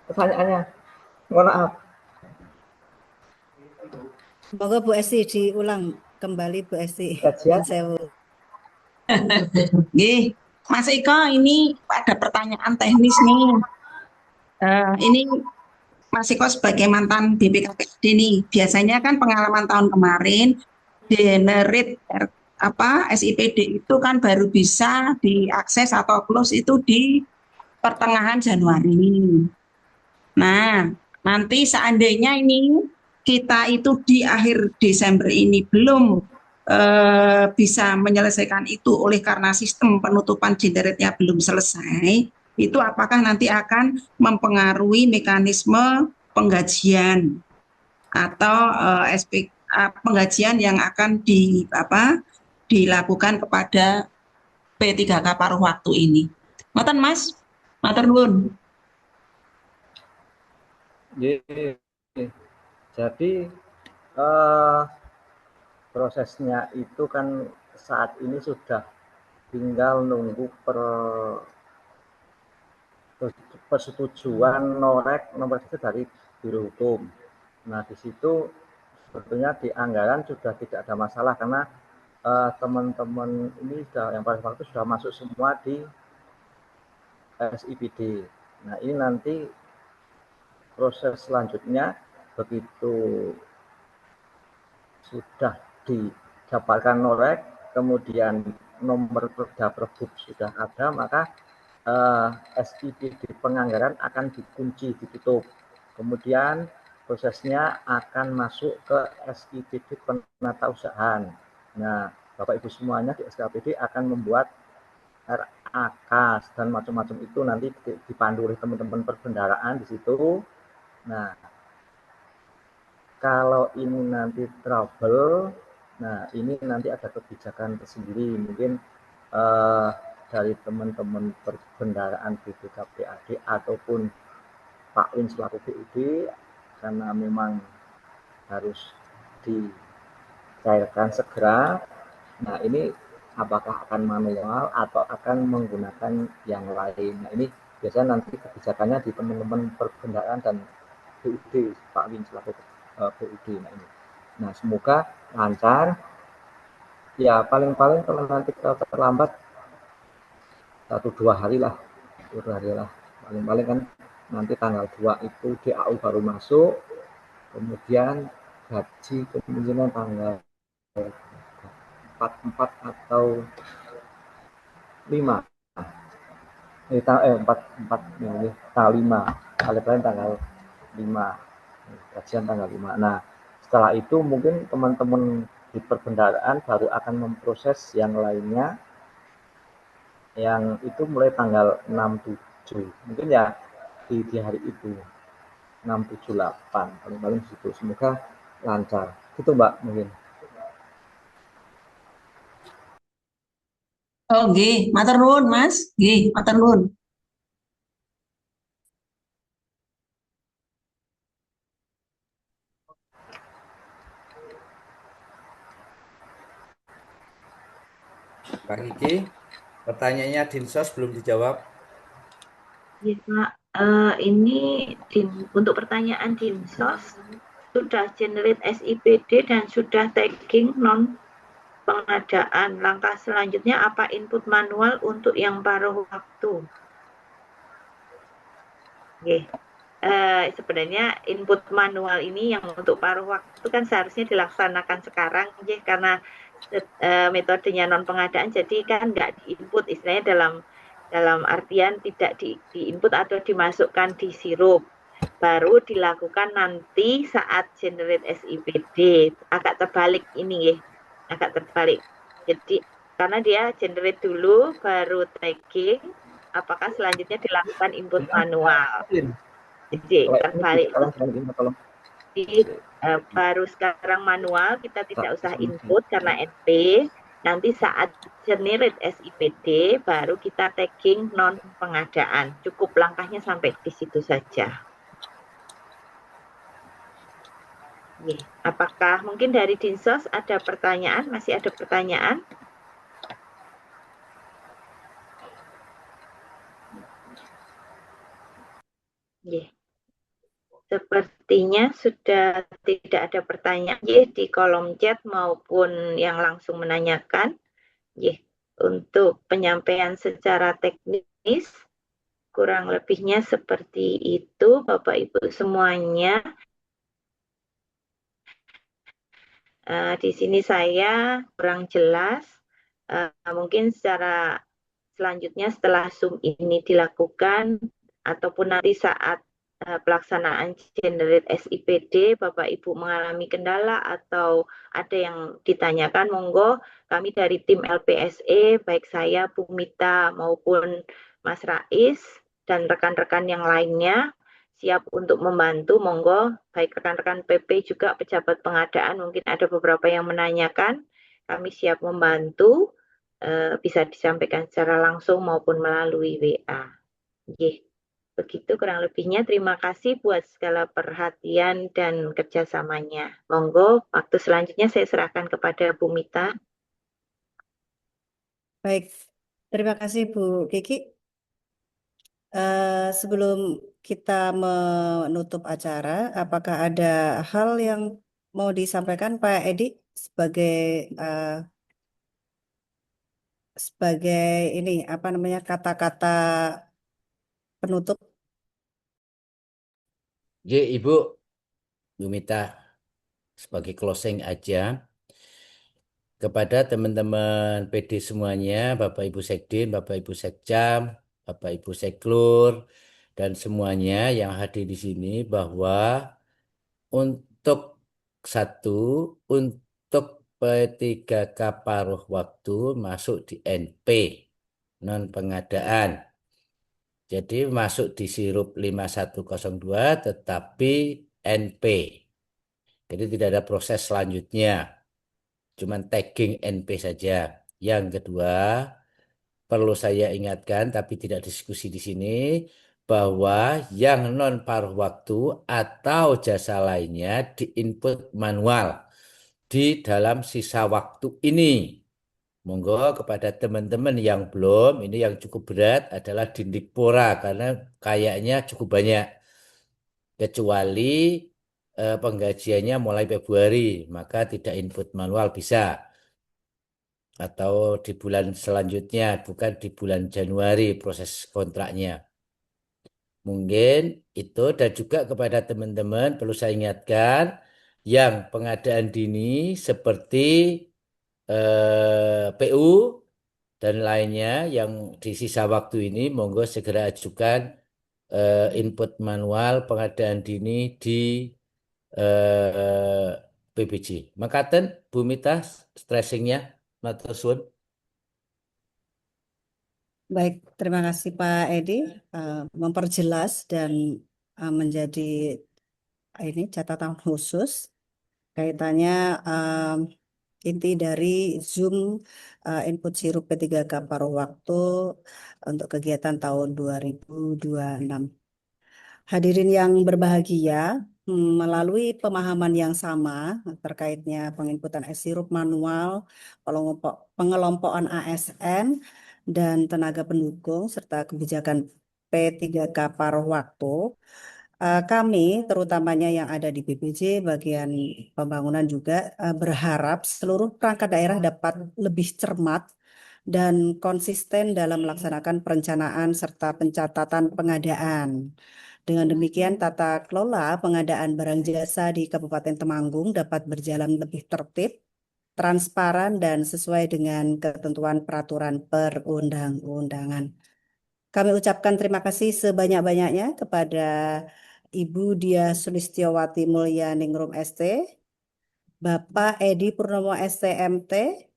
pertanyaannya? Mohon maaf. Monggo Bu Esti diulang kembali Bu Esti. Nggih, Mas Eko ini ada pertanyaan teknis nih. Ini Mas Eko sebagai mantan BPKPAD nih, biasanya kan pengalaman tahun kemarin generate SIPD itu kan baru bisa diakses atau close itu di pertengahan Januari. Nah, nanti seandainya ini kita itu di akhir Desember ini belum bisa menyelesaikan itu oleh karena sistem penutupan generate-nya belum selesai, itu apakah nanti akan mempengaruhi mekanisme penggajian atau penggajian yang akan dilakukan kepada P3K paruh waktu ini. Ngoten Mas, matur nuwun. Jadi prosesnya itu kan saat ini sudah tinggal nunggu persetujuan norek nomor 1 dari Biro Hukum. Nah, di situ sebetulnya di anggaran sudah tidak ada masalah karena teman-teman ini yang paruh waktu sudah masuk semua di SIPD. Nah, ini nanti proses selanjutnya begitu sudah didapatkan norek, kemudian nomor perda Pergub sudah ada, maka SIPD penganggaran akan dikunci, ditutup. Kemudian prosesnya akan masuk ke SIPD penatausahaan. Nah, Bapak Ibu semuanya di SKPD akan membuat RAK dan macam-macam itu nanti dipandu oleh teman-teman perbendaharaan di situ. Nah, kalau ini nanti trouble, nah ini nanti ada kebijakan tersendiri, mungkin dari teman-teman perbendaharaan BPKPAD ataupun Pak Win selaku BUD, karena memang harus dicairkan segera. Nah, ini apakah akan manual atau akan menggunakan yang lain. Nah, ini biasanya nanti kebijakannya di teman-teman perbendaharaan dan BUD, Pak Win selaku BUD. Nah, semoga lancar. Ya, paling-paling kalau nanti terlambat 1-2 hari lah. Paling-paling kan nanti tanggal 2 itu DAU baru masuk, kemudian gaji kemungkinan tanggal 4 atau 5. 5. Paling tanggal 5. Gajian tanggal 5. Nah, setelah itu mungkin teman-teman di perbendaharaan baru akan memproses yang lainnya, yang itu mulai tanggal 6-7. Mungkin ya di hari itu 6-7-8 paling-paling situ. Semoga lancar. Gitu Mbak mungkin. Oh nggih, matur nuwun Mas. Nggih, matur nuwun. Bang Iki, pertanyaannya Dinsos belum dijawab. Iya Pak, ini untuk pertanyaan Dinsos sudah generate SIPD dan sudah tagging non pengadaan. Langkah selanjutnya apa input manual untuk yang paruh waktu? Oke. Sebenarnya input manual ini yang untuk paruh waktu kan seharusnya dilaksanakan sekarang, karena metodenya non pengadaan, jadi kan nggak diinput, istilahnya dalam artian tidak diinput atau dimasukkan di sirup, baru dilakukan nanti saat generate SIPD. Agak terbalik ini ya, agak terbalik. Jadi karena dia generate dulu baru tagging, apakah selanjutnya dilakukan input manual. Jadi terbalik. Jadi baru sekarang manual, kita tidak usah input karena NP. Nanti saat generate SIPD baru kita tagging non pengadaan. Cukup langkahnya sampai di situ saja. Apakah mungkin dari Dinsos ada pertanyaan? Masih ada pertanyaan? Sepertinya sudah tidak ada pertanyaan di kolom chat maupun yang langsung menanyakan. Untuk penyampaian secara teknis, kurang lebihnya seperti itu Bapak Ibu semuanya. Di sini saya kurang jelas. Mungkin secara selanjutnya setelah Zoom ini dilakukan ataupun nanti saat pelaksanaan generate SIPD Bapak Ibu mengalami kendala atau ada yang ditanyakan, monggo kami dari tim LPSE, baik saya, Bu Mita maupun Mas Rais dan rekan-rekan yang lainnya, siap untuk membantu, monggo baik rekan-rekan PP juga pejabat pengadaan, mungkin ada beberapa yang menanyakan, kami siap membantu, bisa disampaikan secara langsung maupun melalui WA. Nggih, begitu kurang lebihnya. Terima kasih buat segala perhatian dan kerjasamanya. Monggo, waktu selanjutnya saya serahkan kepada Bu Mita. Baik, terima kasih Bu Kiki. Sebelum kita menutup acara, apakah ada hal yang mau disampaikan Pak Edi sebagai sebagai ini apa namanya kata-kata penutup? Ye, Ibu, Bu Mita, sebagai closing aja. Kepada teman-teman PD semuanya, Bapak Ibu Sekdin, Bapak Ibu Sekjam, Bapak Ibu Seklur, dan semuanya yang hadir di sini bahwa untuk untuk P3K paruh waktu masuk di NP, non pengadaan. Jadi masuk di sirup 5102 tetapi NP. Jadi tidak ada proses selanjutnya. Cuman tagging NP saja. Yang kedua, perlu saya ingatkan tapi tidak diskusi di sini bahwa yang non paruh waktu atau jasa lainnya diinput manual di dalam sisa waktu ini. Monggo kepada teman-teman yang belum, ini yang cukup berat adalah Dindikpora karena kayaknya cukup banyak. Kecuali penggajiannya mulai Februari, maka tidak input manual bisa. Atau di bulan selanjutnya, bukan di bulan Januari proses kontraknya. Mungkin itu, dan juga kepada teman-teman perlu saya ingatkan yang pengadaan dini seperti PU dan lainnya yang di sisa waktu ini monggo segera ajukan input manual pengadaan dini di PBJ. Makaten Bu Mita stressingnya matur suwun. Baik, terima kasih Pak Edi memperjelas dan menjadi ini catatan khusus kaitannya inti dari Zoom input sirup P3K paruh waktu untuk kegiatan tahun 2026. Hadirin yang berbahagia, melalui pemahaman yang sama terkaitnya penginputan sirup manual, pengelompokan ASN, dan tenaga pendukung, serta kebijakan P3K paruh waktu, kami, terutamanya yang ada di BPJ, bagian pembangunan juga berharap seluruh perangkat daerah dapat lebih cermat dan konsisten dalam melaksanakan perencanaan serta pencatatan pengadaan. Dengan demikian, tata kelola pengadaan barang jasa di Kabupaten Temanggung dapat berjalan lebih tertib, transparan, dan sesuai dengan ketentuan peraturan perundang-undangan. Kami ucapkan terima kasih sebanyak-banyaknya kepada Ibu Dia Sulistiowati Mulyaningrum ST, Bapak Edi Purnomo STMT,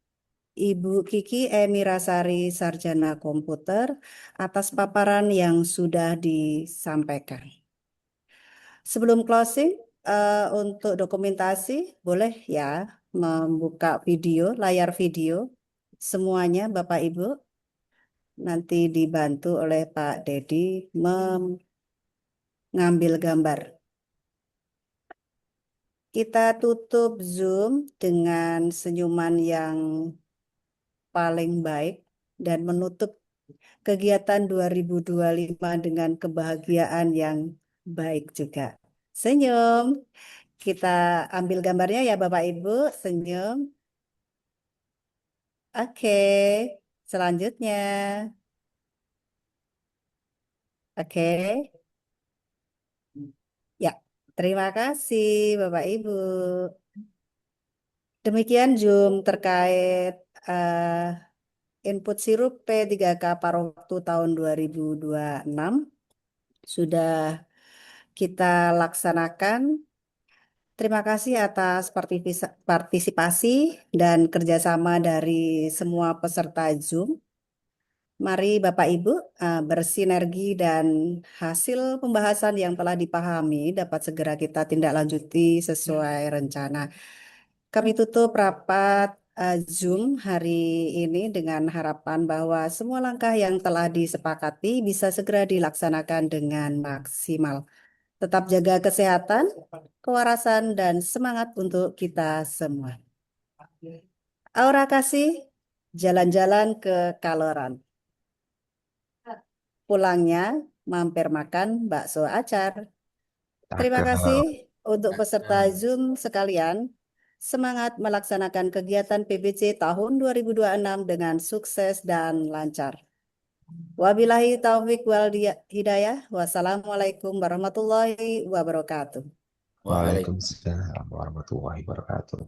Ibu Kiki Emirasari Sarjana Komputer atas paparan yang sudah disampaikan. Sebelum closing, untuk dokumentasi boleh ya membuka video, layar video semuanya Bapak Ibu. Nanti dibantu oleh Pak Dedi mengambil gambar. Kita tutup Zoom dengan senyuman yang paling baik dan menutup kegiatan 2025 dengan kebahagiaan yang baik juga. Senyum. Kita ambil gambarnya ya Bapak Ibu, senyum. Oke, selanjutnya. Oke. Ya, terima kasih Bapak Ibu. Demikian Zoom terkait input sirup P3K paruh waktu tahun 2026 sudah kita laksanakan. Terima kasih atas partisipasi dan kerjasama dari semua peserta Zoom. Mari Bapak Ibu bersinergi dan hasil pembahasan yang telah dipahami dapat segera kita tindak lanjuti sesuai rencana. Kami tutup rapat Zoom hari ini dengan harapan bahwa semua langkah yang telah disepakati bisa segera dilaksanakan dengan maksimal. Tetap jaga kesehatan, kewarasan, dan semangat untuk kita semua. Aura kasih, jalan-jalan ke Kaloran. Pulangnya mampir makan bakso acar. Terima Cakep. kasih untuk peserta Zoom sekalian. Semangat melaksanakan kegiatan PBC tahun 2026 dengan sukses dan lancar. Wabillahi taufik wal hidayah. Wassalamualaikum warahmatullahi wabarakatuh. Waalaikumsalam warahmatullahi wabarakatuh.